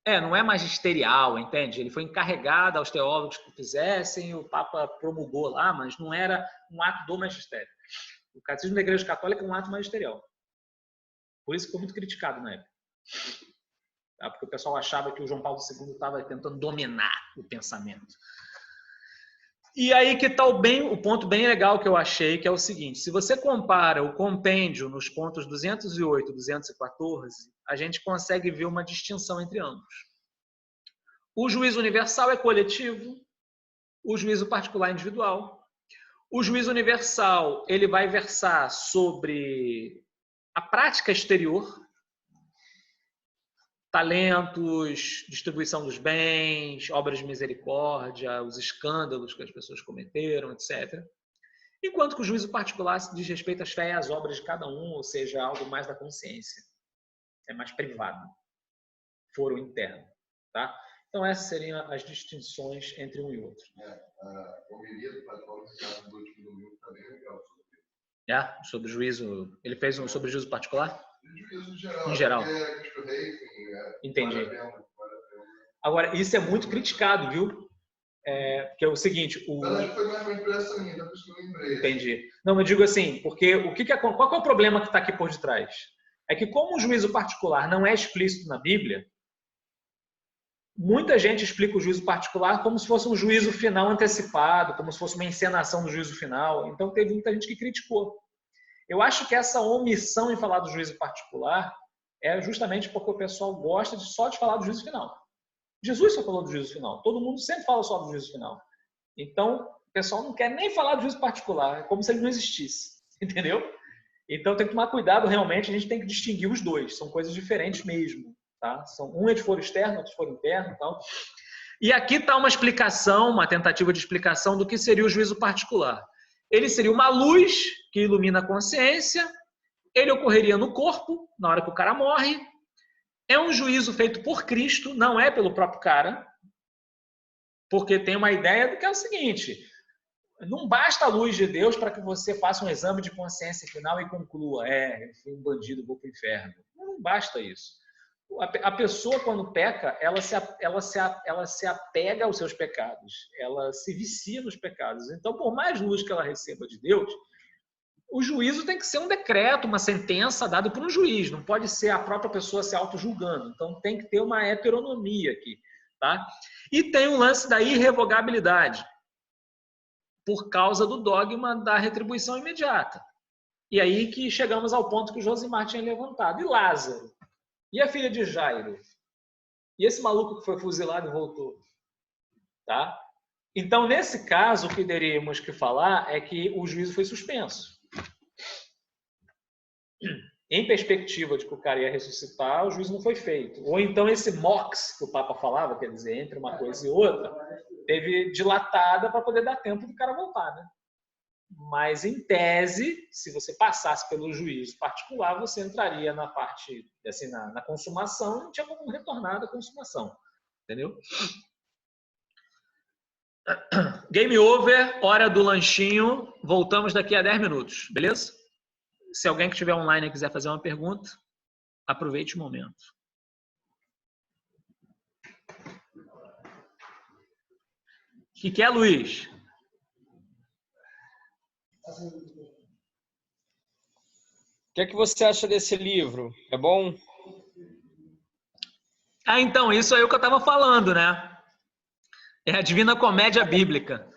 não é magisterial, entende? Ele foi encarregado aos teólogos que fizessem, o Papa promulgou lá, mas não era um ato do magistério. O catecismo da Igreja Católica é um ato magisterial. Por isso ficou muito criticado na época. Tá? Porque o pessoal achava que o João Paulo II estava tentando dominar o pensamento. E aí que está o ponto bem legal que eu achei, que é o seguinte: se você compara o compêndio nos pontos 208 e 214, a gente consegue ver uma distinção entre ambos. O juízo universal é coletivo, o juízo particular é individual. O juízo universal ele vai versar sobre a prática exterior, talentos, distribuição dos bens, obras de misericórdia, os escândalos que as pessoas cometeram, etc. Enquanto que o juízo particular diz respeito às fé e às obras de cada um, ou seja, algo mais da consciência. É mais privado, foro interno. Tá? Então, essas seriam as distinções entre um e outro. A homilia do Padre Paulo do último domingo também é legal. Sobre o juízo. Ele fez um sobre o juízo particular? Juízo geral. Em geral. Entendi. Agora, isso é muito criticado, viu? Que é o seguinte. Mas acho que foi mais uma impressão minha, por isso que eu lembrei. Entendi. Não, mas digo assim, porque qual é o problema que está aqui por detrás? É que, como o juízo particular não é explícito na Bíblia, muita gente explica o juízo particular como se fosse um juízo final antecipado, como se fosse uma encenação do juízo final. Então, teve muita gente que criticou. Eu acho que essa omissão em falar do juízo particular é justamente porque o pessoal gosta só de falar do juízo final. Jesus só falou do juízo final. Todo mundo sempre fala só do juízo final. Então, o pessoal não quer nem falar do juízo particular. É como se ele não existisse. Entendeu? Então, tem que tomar cuidado realmente. A gente tem que distinguir os dois. São coisas diferentes mesmo. Tá? Um é de foro externo, outro de foro interno. Tal. E aqui está uma explicação, uma tentativa de explicação do que seria o juízo particular. Ele seria uma luz que ilumina a consciência, ele ocorreria no corpo, na hora que o cara morre. É um juízo feito por Cristo, não é pelo próprio cara, porque tem uma ideia do que é o seguinte: não basta a luz de Deus para que você faça um exame de consciência final e conclua, eu fui um bandido, vou para o inferno. Não basta isso. A pessoa, quando peca, ela se apega aos seus pecados, ela se vicia nos pecados. Então, por mais luz que ela receba de Deus, o juízo tem que ser um decreto, uma sentença dada por um juiz, não pode ser a própria pessoa se auto-julgando. Então, tem que ter uma heteronomia aqui. Tá? E tem o lance da irrevogabilidade, por causa do dogma da retribuição imediata. E aí que chegamos ao ponto que o Josimar tinha levantado. E Lázaro? E a filha de Jairo? E esse maluco que foi fuzilado e voltou? Tá? Então, nesse caso, o que teríamos que falar é que o juízo foi suspenso. Em perspectiva de que o cara ia ressuscitar, o juízo não foi feito. Ou então esse mox que o Papa falava, quer dizer, entre uma coisa e outra, teve dilatada para poder dar tempo do cara voltar, né? Mas, em tese, se você passasse pelo juízo particular, você entraria na parte, assim, na consumação, e não tinha como retornar da consumação. Entendeu? Game over, hora do lanchinho. Voltamos daqui a 10 minutos, beleza? Se alguém que estiver online e quiser fazer uma pergunta, aproveite o momento. O que é, Luiz? O que é que você acha desse livro? É bom? Então, isso aí é o que eu estava falando, né? É a Divina Comédia Bíblica.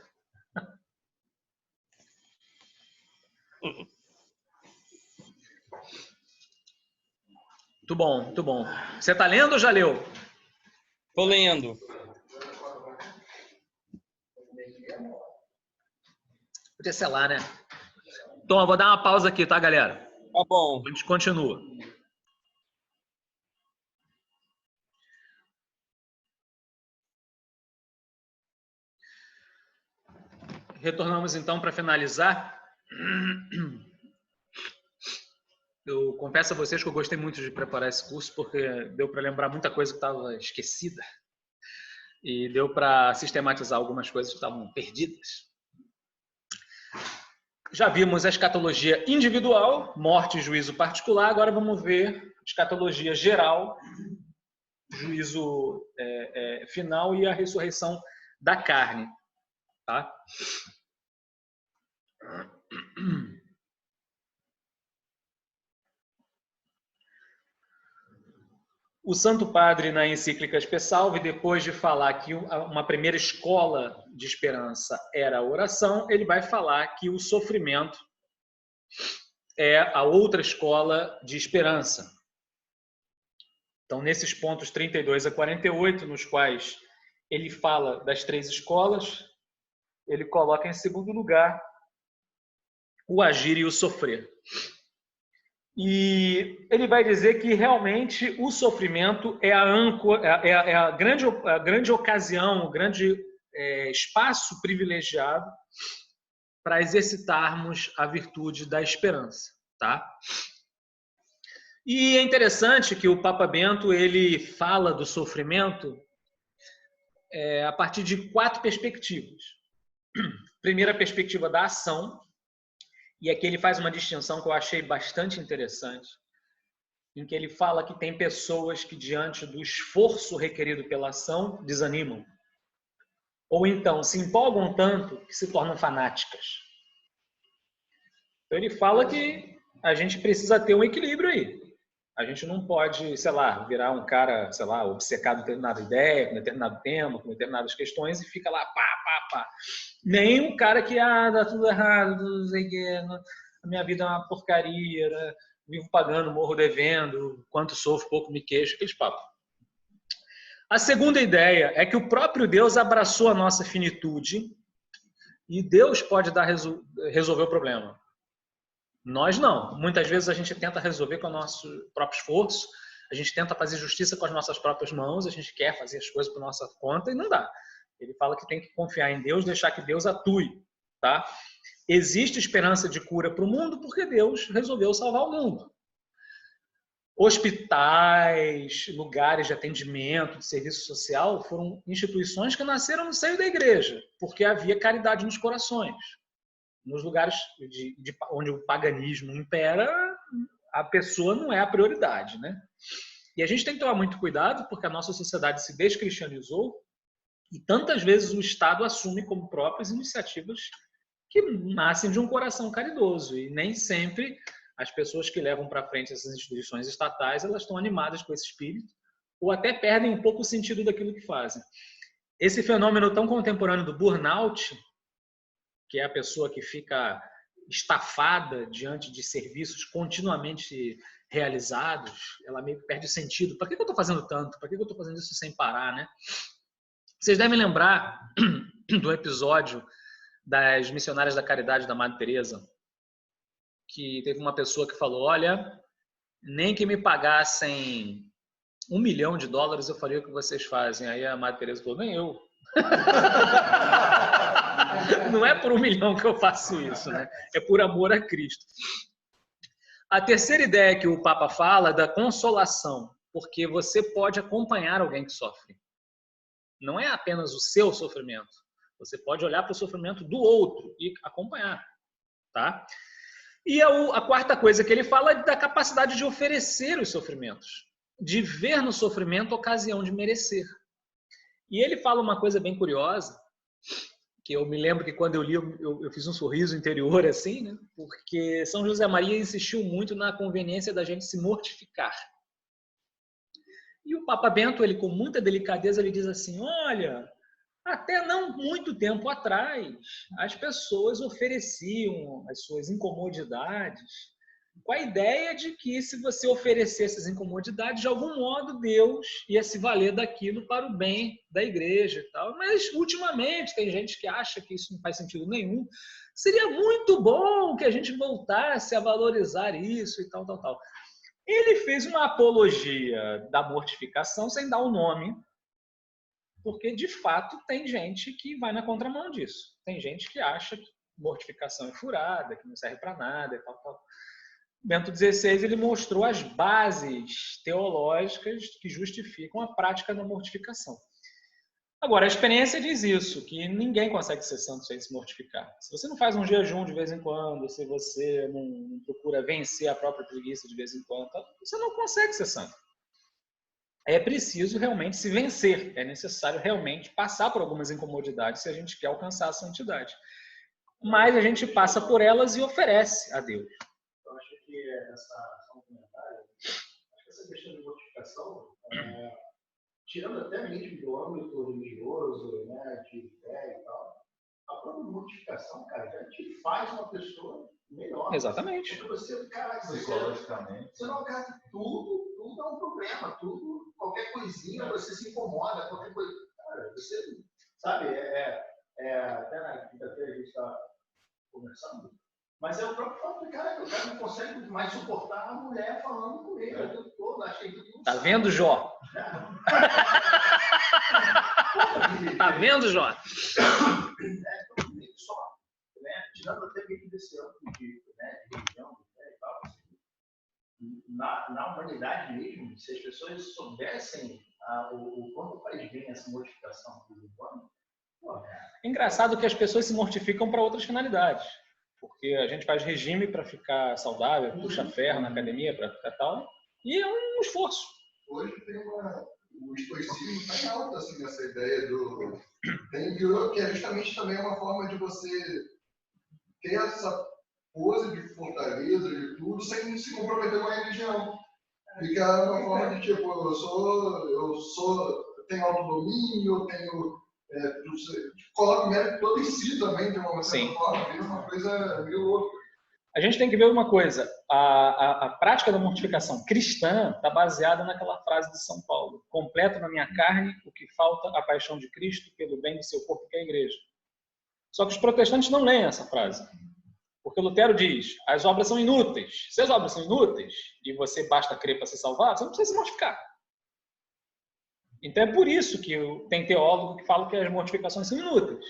Muito bom, muito bom. Você está lendo ou já leu? Tô lendo. Podia ser lá, né? Então, eu vou dar uma pausa aqui, tá, galera? Tá bom. A gente continua. Retornamos então para finalizar. Eu confesso a vocês que eu gostei muito de preparar esse curso porque deu para lembrar muita coisa que estava esquecida e deu para sistematizar algumas coisas que estavam perdidas. Já vimos a escatologia individual, morte e juízo particular. Agora vamos ver a escatologia geral, juízo final e a ressurreição da carne. Tá? O Santo Padre, na encíclica Spessalvi, depois de falar que uma primeira escola de esperança era a oração, ele vai falar que o sofrimento é a outra escola de esperança. Então, nesses pontos 32 a 48, nos quais ele fala das três escolas, ele coloca em segundo lugar o agir e o sofrer. E ele vai dizer que realmente o sofrimento é a grande ocasião, o grande espaço privilegiado para exercitarmos a virtude da esperança, tá? E é interessante que o Papa Bento ele fala do sofrimento a partir de 4 perspectivas. Primeira perspectiva da ação. E aqui ele faz uma distinção que eu achei bastante interessante, em que ele fala que tem pessoas que, diante do esforço requerido pela ação, desanimam. Ou então se empolgam tanto que se tornam fanáticas. Então ele fala que a gente precisa ter um equilíbrio aí. A gente não pode, sei lá, virar um cara, sei lá, obcecado com determinada ideia, com determinado tema, com determinadas questões e fica lá, pá, pá, pá. Nem um cara que, dá tudo errado, não sei o quê, a minha vida é uma porcaria, né? Vivo pagando, morro devendo, quanto sofro, pouco me queixo, aqueles papos. A segunda ideia é que o próprio Deus abraçou a nossa finitude e Deus pode resolver o problema. Nós não. Muitas vezes a gente tenta resolver com o nosso próprio esforço, a gente tenta fazer justiça com as nossas próprias mãos, a gente quer fazer as coisas por nossa conta e não dá. Ele fala que tem que confiar em Deus, deixar que Deus atue, tá? Existe esperança de cura para o mundo porque Deus resolveu salvar o mundo. Hospitais, lugares de atendimento, de serviço social foram instituições que nasceram no seio da igreja, porque havia caridade nos corações. Nos lugares onde o paganismo impera, a pessoa não é a prioridade, né? E a gente tem que tomar muito cuidado porque a nossa sociedade se descristianizou e tantas vezes o Estado assume como próprias iniciativas que nascem de um coração caridoso e nem sempre as pessoas que levam para frente essas instituições estatais elas estão animadas com esse espírito ou até perdem um pouco o sentido daquilo que fazem. Esse fenômeno tão contemporâneo do burnout, que é a pessoa que fica estafada diante de serviços continuamente realizados, ela meio que perde o sentido. Para que eu estou fazendo tanto? Para que eu estou fazendo isso sem parar, né? Vocês devem lembrar do episódio das missionárias da caridade da Madre Teresa, que teve uma pessoa que falou, olha, nem que me pagassem $1 milhão eu faria o que vocês fazem. Aí a Madre Teresa falou, nem eu. Não é por $1 milhão que eu faço isso, né? É por amor a Cristo. A terceira ideia que o Papa fala é da consolação, porque você pode acompanhar alguém que sofre. Não é apenas o seu sofrimento. Você pode olhar para o sofrimento do outro e acompanhar, tá? E a quarta coisa que ele fala é da capacidade de oferecer os sofrimentos, de ver no sofrimento ocasião de merecer. E ele fala uma coisa bem curiosa, que eu me lembro que quando eu li, eu fiz um sorriso interior assim, né? Porque São José Maria insistiu muito na conveniência da gente se mortificar. E o Papa Bento, ele com muita delicadeza, ele diz assim, olha, até não muito tempo atrás, as pessoas ofereciam as suas incomodidades com a ideia de que se você oferecesse essas incomodidades, de algum modo Deus ia se valer daquilo para o bem da igreja e tal. Mas, ultimamente, tem gente que acha que isso não faz sentido nenhum. Seria muito bom que a gente voltasse a valorizar isso e tal, tal, tal. Ele fez uma apologia da mortificação sem dar o nome, porque, de fato, tem gente que vai na contramão disso. Tem gente que acha que mortificação é furada, que não serve para nada e tal, tal. Bento XVI ele mostrou as bases teológicas que justificam a prática da mortificação. Agora, a experiência diz isso, que ninguém consegue ser santo sem se mortificar. Se você não faz um jejum de vez em quando, se você não procura vencer a própria preguiça de vez em quando, você não consegue ser santo. É preciso realmente se vencer, é necessário realmente passar por algumas incomodidades se a gente quer alcançar a santidade. Mas a gente passa por elas e oferece a Deus. Eu acho que só um comentário, acho que essa questão de mortificação, tirando até mesmo do âmbito religioso, né, de fé e tal, a própria mortificação, cara, já te faz uma pessoa melhor. Exatamente. Porque você, cara, Psicologicamente. você não cara, tudo é um problema, qualquer coisinha você se incomoda, qualquer coisa. Cara, você, sabe, até na quinta-feira a gente estava conversando, mas é o próprio fato de, cara, o cara não consegue mais suportar a mulher falando com ele o tempo todo, acho que ele não Tá sabe. vendo, Jó? Tá vendo, Jó? Só, né? Tirando até mesmo desse âmbito de religião, né, e tal, na humanidade mesmo, se as pessoas soubessem o quanto faz bem essa modificação do humano, É engraçado que as pessoas se mortificam para outras finalidades. Porque a gente faz regime para ficar saudável, puxa ferro na academia para ficar tal, e é um esforço. Hoje tem o estoicismo está em alta, assim, nessa ideia do... que é justamente também uma forma de você ter essa pose de fortaleza, de tudo, sem se comprometer com a religião. Fica uma forma de, tipo, eu tenho autodomínio, eu tenho... coloca o mérito todo em si também, de uma certa forma, vira uma coisa meio louca. A gente tem que ver uma coisa, a prática da mortificação cristã está baseada naquela frase de São Paulo: completo na minha carne o que falta a paixão de Cristo pelo bem do seu corpo, que é a igreja. Só que os protestantes não leem essa frase, porque Lutero diz, as obras são inúteis. Se as obras são inúteis e você basta crer para ser salvado, você não precisa se mortificar. Então é por isso que tem teólogo que fala que as mortificações são inúteis,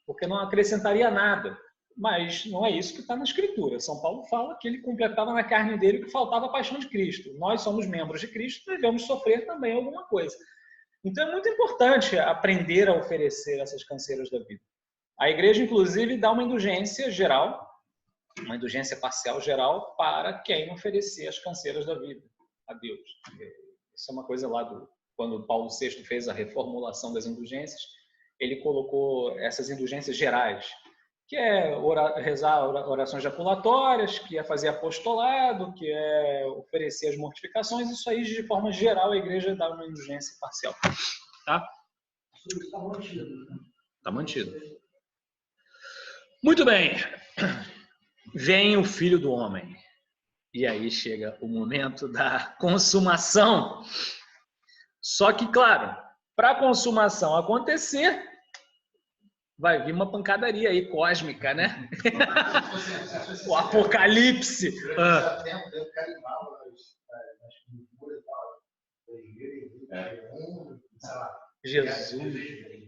porque não acrescentaria nada. Mas não é isso que está na Escritura. São Paulo fala que ele completava na carne dele o que faltava a paixão de Cristo. Nós somos membros de Cristo, devemos sofrer também alguma coisa. Então é muito importante aprender a oferecer essas canseiras da vida. A igreja, inclusive, dá uma indulgência geral, uma indulgência parcial geral, para quem oferecer as canseiras da vida a Deus. Isso é uma coisa lá quando Paulo VI fez a reformulação das indulgências, ele colocou essas indulgências gerais, que é rezar orações jaculatórias, que é fazer apostolado, que é oferecer as mortificações. Isso aí, de forma geral, a igreja dá uma indulgência parcial. Tá? Isso está mantido. Está mantido. Muito bem. Vem o Filho do Homem. E aí chega o momento da consumação. Só que, claro, para a consumação acontecer, vai vir uma pancadaria aí cósmica, né? O apocalipse. Jesus.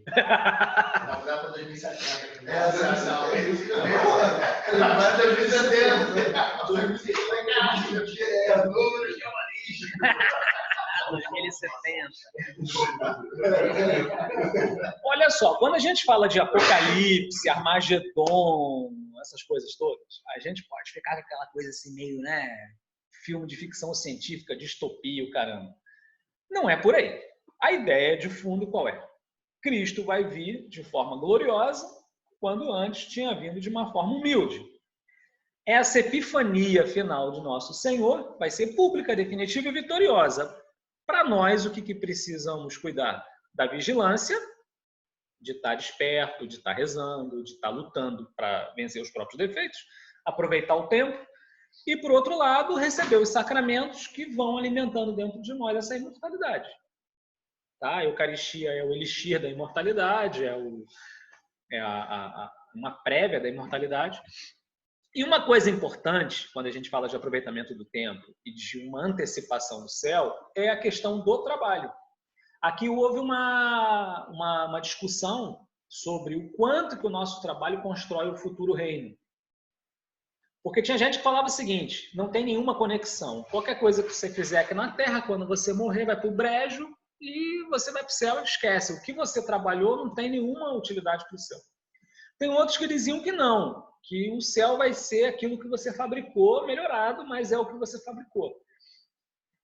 Não dá para 2070. É isso que eu digo. Vai 2070. 2070 é número de Aquele 70. Olha só, quando a gente fala de apocalipse, Armagedon, essas coisas todas, a gente pode ficar com aquela coisa assim meio, né, filme de ficção científica, distopia, o caramba. Não é por aí. A ideia de fundo qual é? Cristo vai vir de forma gloriosa, quando antes tinha vindo de uma forma humilde. Essa epifania final de nosso Senhor vai ser pública, definitiva e vitoriosa. Para nós, o que precisamos cuidar? Da vigilância, de estar desperto, de estar rezando, de estar lutando para vencer os próprios defeitos, aproveitar o tempo E, por outro lado, receber os sacramentos que vão alimentando dentro de nós essa imortalidade. Tá? A Eucaristia é o elixir da imortalidade, uma prévia da imortalidade. E uma coisa importante, quando a gente fala de aproveitamento do tempo e de uma antecipação do céu, é a questão do trabalho. Aqui houve uma discussão sobre o quanto que o nosso trabalho constrói o futuro reino. Porque tinha gente que falava o seguinte, não tem nenhuma conexão. Qualquer coisa que você fizer aqui na Terra, quando você morrer, vai para o brejo e você vai para o céu e esquece. O que você trabalhou não tem nenhuma utilidade para o céu. Tem outros que diziam que não, que o céu vai ser aquilo que você fabricou, melhorado, mas é o que você fabricou.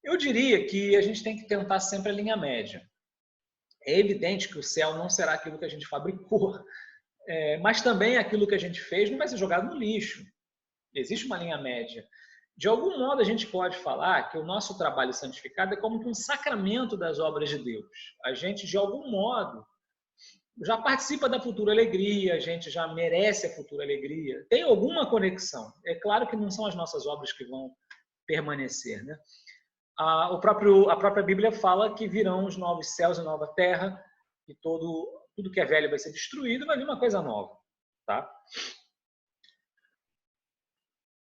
Eu diria que a gente tem que tentar sempre a linha média. É evidente que o céu não será aquilo que a gente fabricou, mas também aquilo que a gente fez não vai ser jogado no lixo. Existe uma linha média. De algum modo, a gente pode falar que o nosso trabalho santificado é como que um sacramento das obras de Deus. A gente, de algum modo, já participa da futura alegria, a gente já merece a futura alegria. Tem alguma conexão. É claro que não são as nossas obras que vão permanecer, né? A própria Bíblia fala que virão os novos céus e nova terra, e tudo que é velho vai ser destruído e vai vir uma coisa nova. Tá?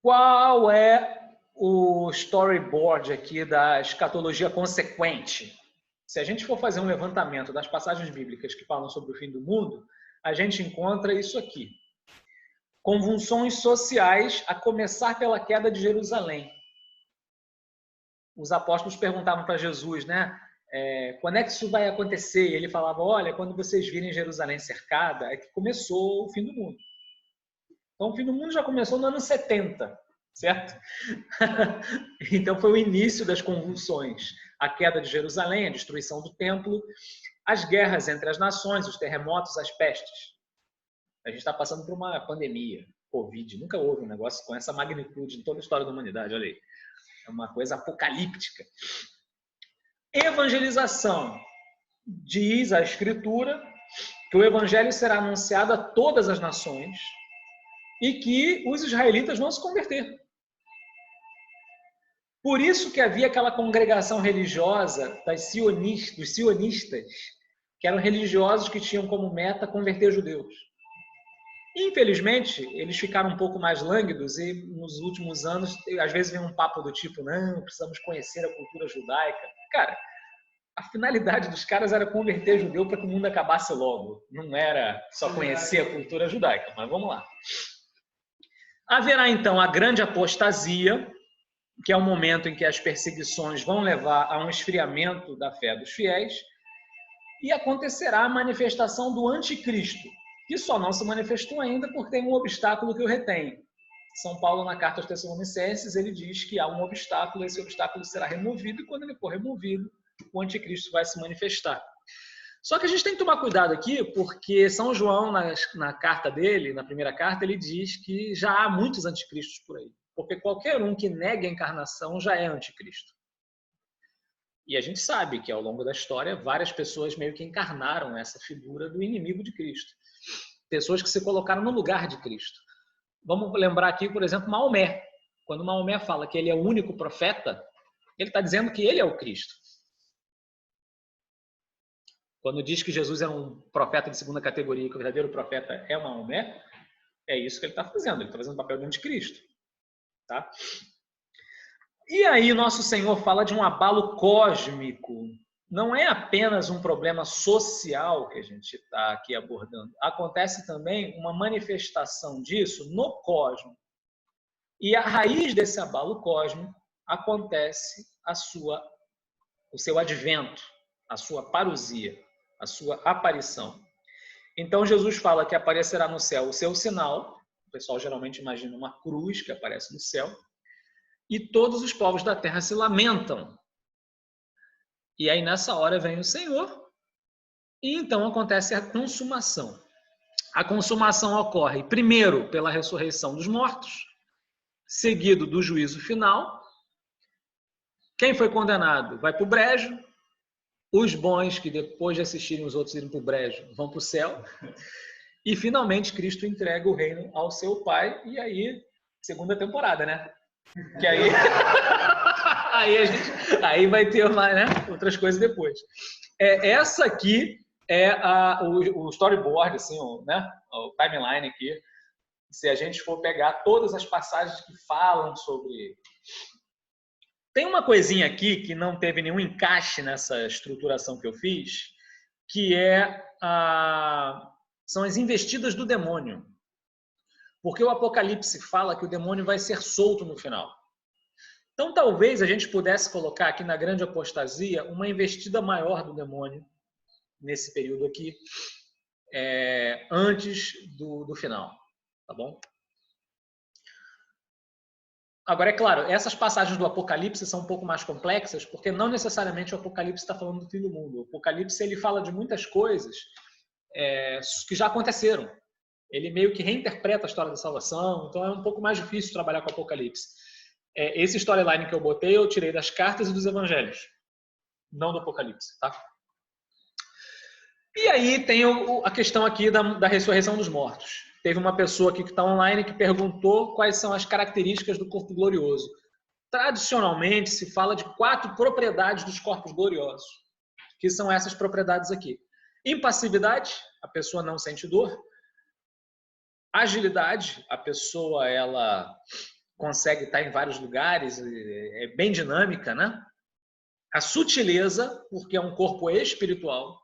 Qual é o storyboard aqui da escatologia consequente? Se a gente for fazer um levantamento das passagens bíblicas que falam sobre o fim do mundo, a gente encontra isso aqui. Convulsões sociais, a começar pela queda de Jerusalém. Os apóstolos perguntavam para Jesus, né? Quando é que isso vai acontecer? E ele falava, olha, quando vocês virem Jerusalém cercada, é que começou o fim do mundo. Então, o fim do mundo já começou no ano 70, certo? Então, foi o início das convulsões. A queda de Jerusalém, a destruição do templo, as guerras entre as nações, os terremotos, as pestes. A gente está passando por uma pandemia, Covid. Nunca houve um negócio com essa magnitude em toda a história da humanidade, olha aí. É uma coisa apocalíptica. Evangelização. Diz a Escritura que o evangelho será anunciado a todas as nações e que os israelitas vão se converter. Por isso que havia aquela congregação religiosa dos sionistas, que eram religiosos que tinham como meta converter judeus. Infelizmente, eles ficaram um pouco mais lânguidos e nos últimos anos, às vezes vem um papo do tipo, não, precisamos conhecer a cultura judaica. Cara, a finalidade dos caras era converter judeu para que o mundo acabasse logo. Não era só conhecer a cultura judaica, mas vamos lá. Haverá então a grande apostasia, que é o momento em que as perseguições vão levar a um esfriamento da fé dos fiéis, e acontecerá a manifestação do anticristo, que só não se manifestou ainda porque tem um obstáculo que o retém. São Paulo, na carta aos Tessalonicenses, ele diz que há um obstáculo, esse obstáculo será removido, e quando ele for removido, o anticristo vai se manifestar. Só que a gente tem que tomar cuidado aqui, porque São João, na carta dele, na primeira carta, ele diz que já há muitos anticristos por aí. Porque qualquer um que negue a encarnação já é anticristo. E a gente sabe que, ao longo da história, várias pessoas meio que encarnaram essa figura do inimigo de Cristo. Pessoas que se colocaram no lugar de Cristo. Vamos lembrar aqui, por exemplo, Maomé. Quando Maomé fala que ele é o único profeta, ele está dizendo que ele é o Cristo. Quando diz que Jesus é um profeta de segunda categoria, que o verdadeiro profeta é Maomé, é isso que ele está fazendo. Ele está fazendo o papel do anticristo. Tá? E aí nosso Senhor fala de um abalo cósmico. Não é apenas um problema social que a gente está aqui abordando. Acontece também uma manifestação disso no cosmos. E a raiz desse abalo cósmico acontece o seu advento, a sua parousia, a sua aparição. Então Jesus fala que aparecerá no céu o seu sinal. O pessoal geralmente imagina uma cruz que aparece no céu. E todos os povos da terra se lamentam. E aí nessa hora vem o Senhor. E então acontece a consumação. A consumação ocorre primeiro pela ressurreição dos mortos, seguido do juízo final. Quem foi condenado vai para o brejo. Os bons, que depois de assistirem os outros irem para o brejo, vão para o céu. E finalmente Cristo entrega o reino ao seu Pai. E aí, segunda temporada, né? Que aí, aí vai ter mais, né, outras coisas depois. Essa aqui é o storyboard, assim, né, o timeline aqui. Se a gente for pegar todas as passagens que falam sobre... Tem uma coisinha aqui que não teve nenhum encaixe nessa estruturação que eu fiz, que são as investidas do demônio. Porque o Apocalipse fala que o demônio vai ser solto no final. Então, talvez a gente pudesse colocar aqui na grande apostasia uma investida maior do demônio nesse período aqui, antes do final. Tá bom? Agora, é claro, essas passagens do Apocalipse são um pouco mais complexas, porque não necessariamente o Apocalipse está falando do fim do mundo. O Apocalipse ele fala de muitas coisas que já aconteceram. Ele meio que reinterpreta a história da salvação, então é um pouco mais difícil trabalhar com o Apocalipse. Esse storyline que eu botei, eu tirei das cartas e dos evangelhos, não do Apocalipse, tá? E aí tem a questão aqui da ressurreição dos mortos. Teve uma pessoa aqui que está online que perguntou quais são as características do corpo glorioso. Tradicionalmente, se fala de 4 propriedades dos corpos gloriosos, que são essas propriedades aqui. Impassividade, a pessoa não sente dor. Agilidade, a pessoa ela consegue estar em vários lugares, é bem dinâmica, né? A sutileza, porque é um corpo espiritual.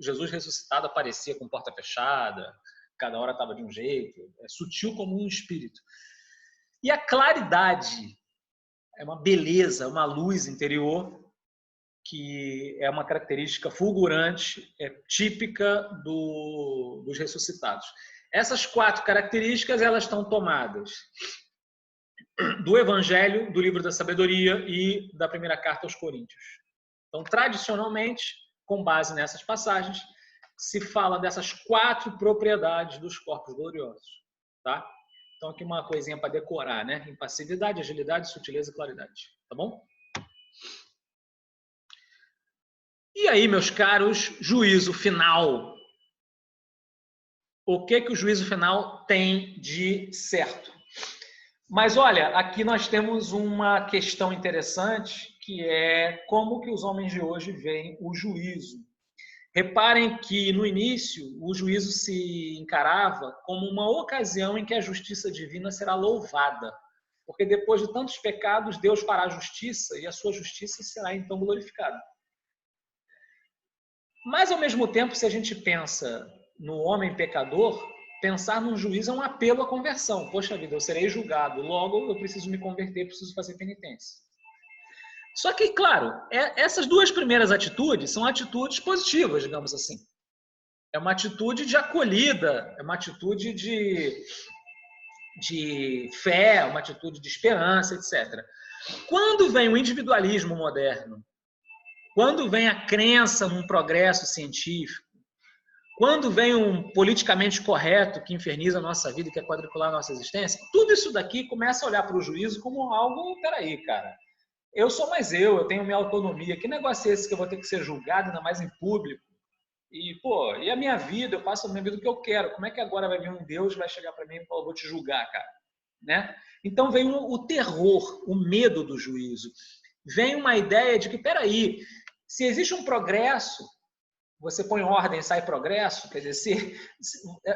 Jesus ressuscitado aparecia com porta fechada, cada hora estava de um jeito, é sutil como um espírito. E a claridade, é uma beleza, uma luz interior, que é uma característica fulgurante, típica dos ressuscitados. Essas 4 características, elas estão tomadas do Evangelho, do Livro da Sabedoria e da primeira carta aos Coríntios. Então, tradicionalmente, com base nessas passagens, se fala dessas 4 propriedades dos corpos gloriosos, tá? Então, aqui uma coisinha para decorar, né? Impassividade, agilidade, sutileza e claridade, tá bom? E aí, meus caros, juízo final. O que o juízo final tem de certo? Mas olha, aqui nós temos uma questão interessante, que é como que os homens de hoje veem o juízo. Reparem que no início o juízo se encarava como uma ocasião em que a justiça divina será louvada. Porque depois de tantos pecados, Deus fará justiça e a sua justiça será então glorificada. Mas, ao mesmo tempo, se a gente pensa no homem pecador, pensar num juízo é um apelo à conversão. Poxa vida, eu serei julgado, logo eu preciso me converter, preciso fazer penitência. Só que, claro, essas 2 primeiras atitudes são atitudes positivas, digamos assim. É uma atitude de acolhida, é uma atitude de fé, uma atitude de esperança, etc. Quando vem o individualismo moderno, quando vem a crença num progresso científico, quando vem um politicamente correto que inferniza a nossa vida e quer quadricular a nossa existência, tudo isso daqui começa a olhar para o juízo como algo, peraí, cara, eu sou mais eu tenho minha autonomia, que negócio é esse que eu vou ter que ser julgado, ainda mais em público? E, pô, e a minha vida, eu faço a minha vida o que eu quero, como é que agora vai vir um Deus e vai chegar para mim e falar, eu vou te julgar, cara? Né? Então vem o terror, o medo do juízo. Vem uma ideia de que, peraí, se existe um progresso, você põe ordem, sai progresso, quer dizer,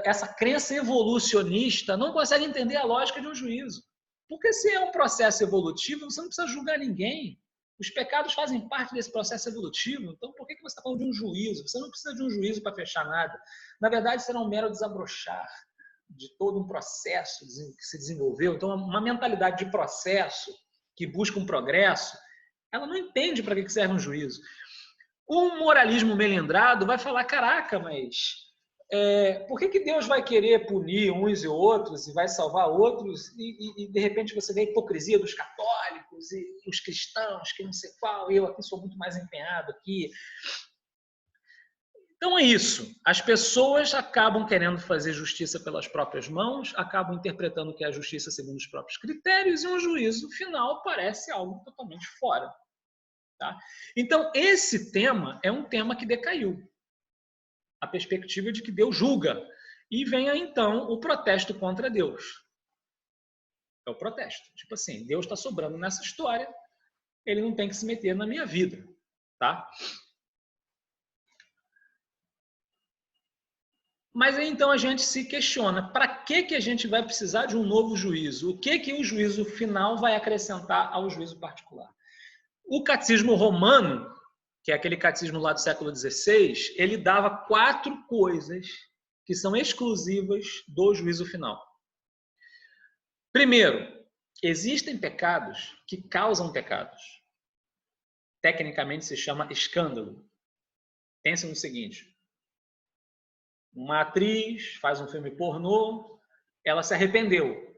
essa crença evolucionista não consegue entender a lógica de um juízo. Porque se é um processo evolutivo, você não precisa julgar ninguém. Os pecados fazem parte desse processo evolutivo, então por que você está falando de um juízo? Você não precisa de um juízo para fechar nada. Na verdade, será um mero desabrochar de todo um processo que se desenvolveu. Então, uma mentalidade de processo que busca um progresso, ela não entende para que serve um juízo. O moralismo melindrado vai falar, caraca, mas por que Deus vai querer punir uns e outros e vai salvar outros e de repente você vê a hipocrisia dos católicos e os cristãos, que não sei qual, eu aqui sou muito mais empenhado aqui. Então é isso. As pessoas acabam querendo fazer justiça pelas próprias mãos, acabam interpretando que é a justiça segundo os próprios critérios e um juízo final parece algo totalmente fora. Tá? Então, esse tema é um tema que decaiu. A perspectiva de que Deus julga. E vem, então, o protesto contra Deus. É o protesto. Tipo assim, Deus está sobrando nessa história, ele não tem que se meter na minha vida, tá? Mas aí então a gente se questiona, para que a gente vai precisar de um novo juízo? O que o juízo final vai acrescentar ao juízo particular? O catecismo romano, que é aquele catecismo lá do século XVI, ele dava 4 coisas que são exclusivas do juízo final. Primeiro, existem pecados que causam pecados. Tecnicamente se chama escândalo. Pense no seguinte: uma atriz faz um filme pornô, ela se arrependeu.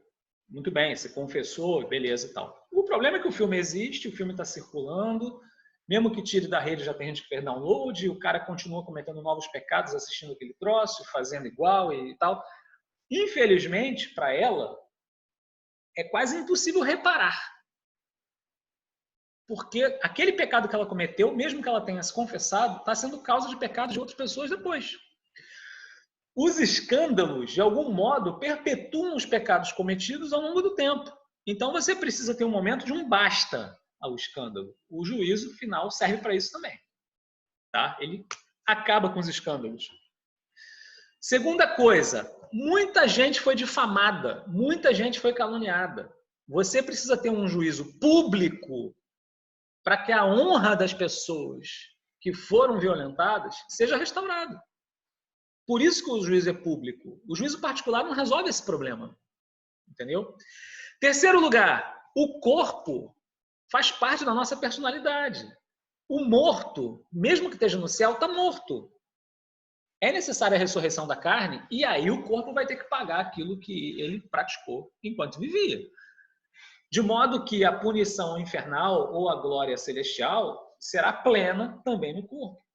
Muito bem, se confessou, beleza e tal. O problema é que o filme existe, o filme está circulando, mesmo que tire da rede já tem gente que fez download, e o cara continua cometendo novos pecados assistindo aquele troço, fazendo igual e tal. Infelizmente, para ela, é quase impossível reparar. Porque aquele pecado que ela cometeu, mesmo que ela tenha se confessado, está sendo causa de pecados de outras pessoas depois. Os escândalos, de algum modo, perpetuam os pecados cometidos ao longo do tempo. Então você precisa ter um momento de um basta ao escândalo. O juízo final serve para isso também. Tá? Ele acaba com os escândalos. Segunda coisa, muita gente foi difamada, muita gente foi caluniada. Você precisa ter um juízo público para que a honra das pessoas que foram violentadas seja restaurada. Por isso que o juízo é público. O juízo particular não resolve esse problema. Entendeu? Terceiro lugar, o corpo faz parte da nossa personalidade. O morto, mesmo que esteja no céu, está morto. É necessária a ressurreição da carne e aí o corpo vai ter que pagar aquilo que ele praticou enquanto vivia. De modo que a punição infernal ou a glória celestial será plena também no corpo.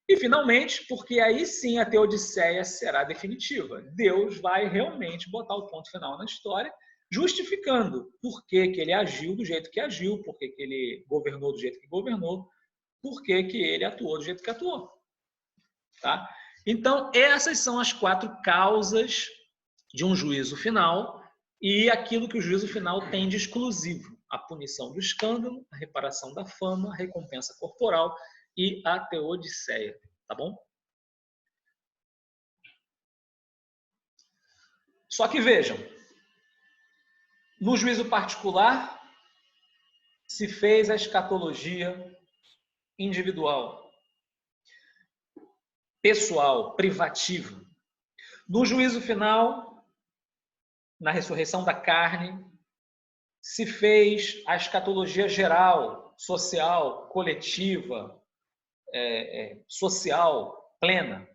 E, finalmente, porque aí sim a teodiceia será definitiva. Deus vai realmente botar o ponto final na história, justificando por que ele agiu do jeito que agiu, por que ele governou do jeito que governou, por que ele atuou do jeito que atuou. Tá? Então, essas são as 4 causas de um juízo final e aquilo que o juízo final tem de exclusivo: a punição do escândalo, a reparação da fama, a recompensa corporal e a teodiceia, tá bom? Só que vejam, no juízo particular se fez a escatologia individual, pessoal, privativa. No juízo final, na ressurreição da carne, se fez a escatologia geral, social, coletiva, social, plena.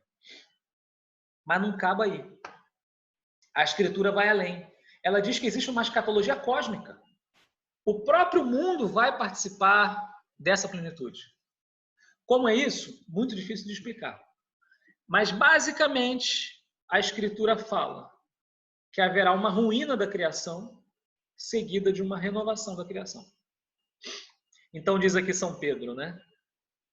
Mas não acaba aí. A Escritura vai além. Ela diz que existe uma escatologia cósmica. O próprio mundo vai participar dessa plenitude. Como é isso? Muito difícil de explicar. Mas, basicamente, a Escritura fala que haverá uma ruína da criação seguida de uma renovação da criação. Então, diz aqui São Pedro, né?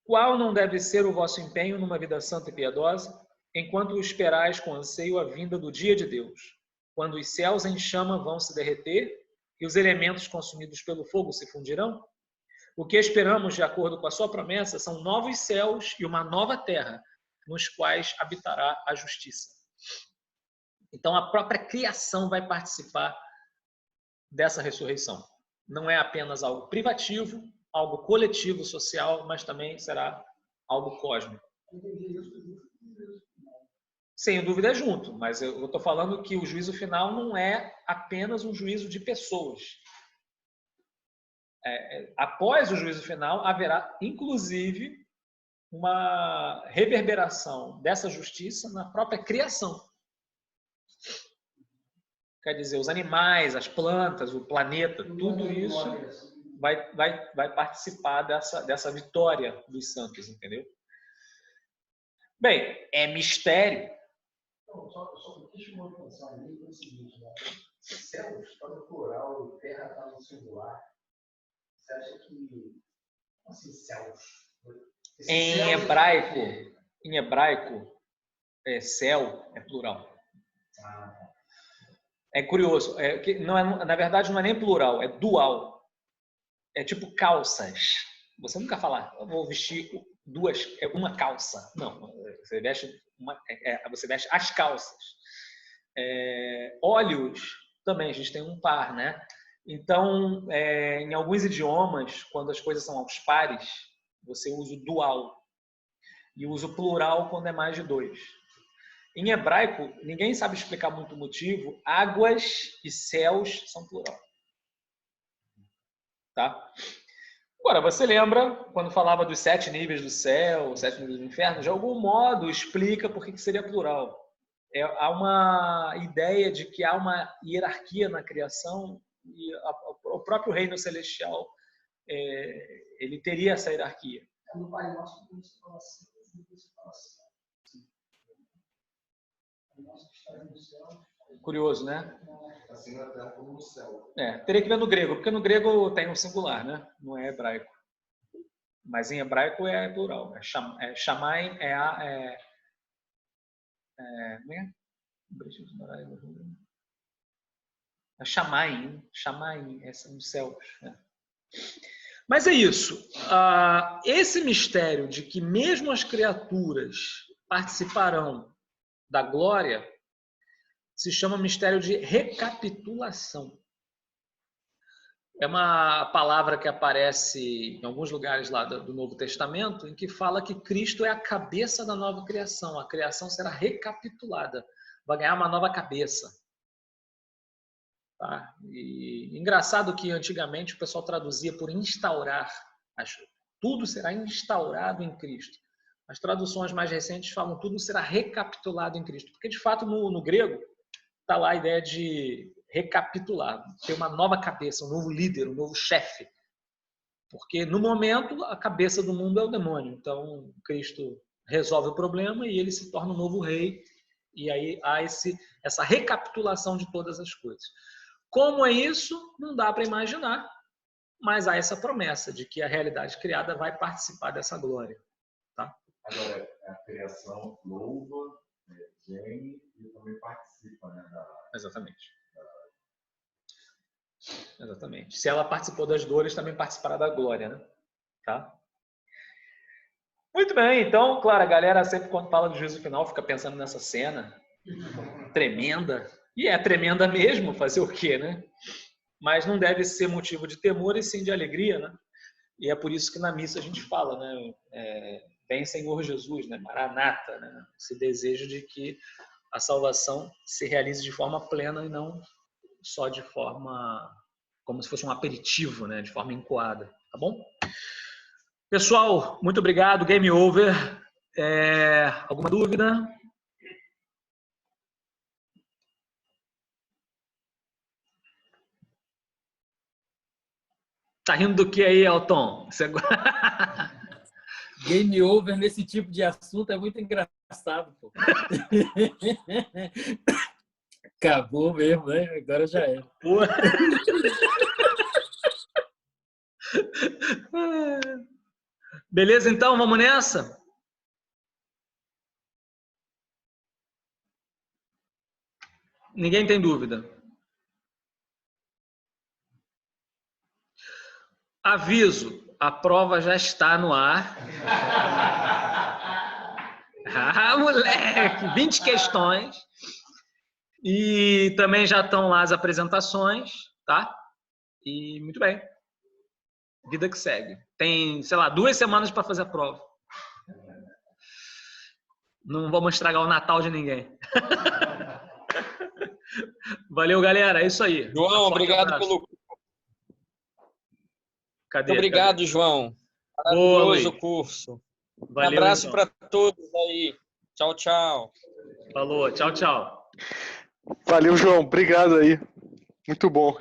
Qual não deve ser o vosso empenho numa vida santa e piedosa, enquanto esperais com anseio a vinda do dia de Deus, quando os céus em chama vão se derreter e os elementos consumidos pelo fogo se fundirão? O que esperamos, de acordo com a sua promessa, são novos céus e uma nova terra, nos quais habitará a justiça. Então, a própria criação vai participar dessa ressurreição. Não é apenas algo privativo, algo coletivo, social, mas também será algo cósmico. Sem dúvida é junto, mas eu estou falando que o juízo final não é apenas um juízo de pessoas. Após o juízo final, haverá, inclusive, uma reverberação dessa justiça na própria criação. Quer dizer, os animais, as plantas, o planeta, tudo isso vai participar dessa vitória dos santos, entendeu? Bem, é mistério. Só o que chamou a atenção ali foi o seguinte, né? Céus está no plural, terra está no singular. Você acha que... assim, céus? Em hebraico, céu é plural. É curioso. Na verdade, não é nem plural, é dual. É tipo calças. Você nunca fala, eu vou vestir uma calça. Não, você veste, você veste as calças. Óleos, também, a gente tem um par, né? Então, em alguns idiomas, quando as coisas são aos pares, você usa o dual. E usa o plural quando é mais de 2. Em hebraico, ninguém sabe explicar muito o motivo. Águas e céus são plural. Tá? Agora, você lembra, quando falava dos 7 níveis do céu, 7 níveis do inferno, de algum modo explica por que seria plural. Há uma ideia de que há uma hierarquia na criação e o próprio reino celestial ele teria essa hierarquia. No Pai Nosso, você fala assim. O nosso que está no céu. Curioso, né? Assim na terra como no céu. Teria que ver no grego, porque no grego tem um singular, né? Não é hebraico. Mas em hebraico é plural. Shamayim Shamayim, são os céus. Né? Mas é isso. Esse mistério de que mesmo as criaturas participarão da glória se chama mistério de recapitulação. É uma palavra que aparece em alguns lugares lá do Novo Testamento, em que fala que Cristo é a cabeça da nova criação. A criação será recapitulada, vai ganhar uma nova cabeça. Tá? E engraçado que antigamente o pessoal traduzia por instaurar. Tudo será instaurado em Cristo. As traduções mais recentes falam tudo será recapitulado em Cristo. Porque, de fato, no grego, está lá a ideia de recapitular, ter uma nova cabeça, um novo líder, um novo chefe. Porque, no momento, a cabeça do mundo é o demônio. Então, Cristo resolve o problema e ele se torna um novo rei. E aí há essa recapitulação de todas as coisas. Como é isso? Não dá para imaginar. Mas há essa promessa de que a realidade criada vai participar dessa glória. Tá? Agora, a criação louva, geme e também participa, né? Exatamente. Exatamente. Se ela participou das dores, também participará da glória, né? Tá? Muito bem, então, claro, a galera sempre quando fala do juízo final fica pensando nessa cena tremenda. E é tremenda mesmo, fazer o quê, né? Mas não deve ser motivo de temor e sim de alegria, né? E é por isso que na missa a gente fala, né? Vem Senhor Jesus, né? Maranata, né? Esse desejo de que a salvação se realize de forma plena e não só de forma como se fosse um aperitivo, né? De forma encoada, tá bom? Pessoal, muito obrigado. Game over. Alguma dúvida? Tá rindo do que aí, Elton? Game over nesse tipo de assunto é muito engraçado, pô. Acabou mesmo, né? Agora já era. Beleza, então? Vamos nessa? Ninguém tem dúvida. Aviso, a prova já está no ar. Moleque! 20 questões. E também já estão lá as apresentações, tá? E muito bem. Vida que segue. Tem, sei lá, 2 semanas para fazer a prova. Não vamos estragar o Natal de ninguém. Valeu, galera. É isso aí. João, obrigado pelo... Cadê? Muito obrigado, João. Maravilhoso o curso. Valeu, um abraço então. para todos aí. Tchau, tchau. Falou. Tchau, tchau. Valeu, João. Obrigado aí. Muito bom.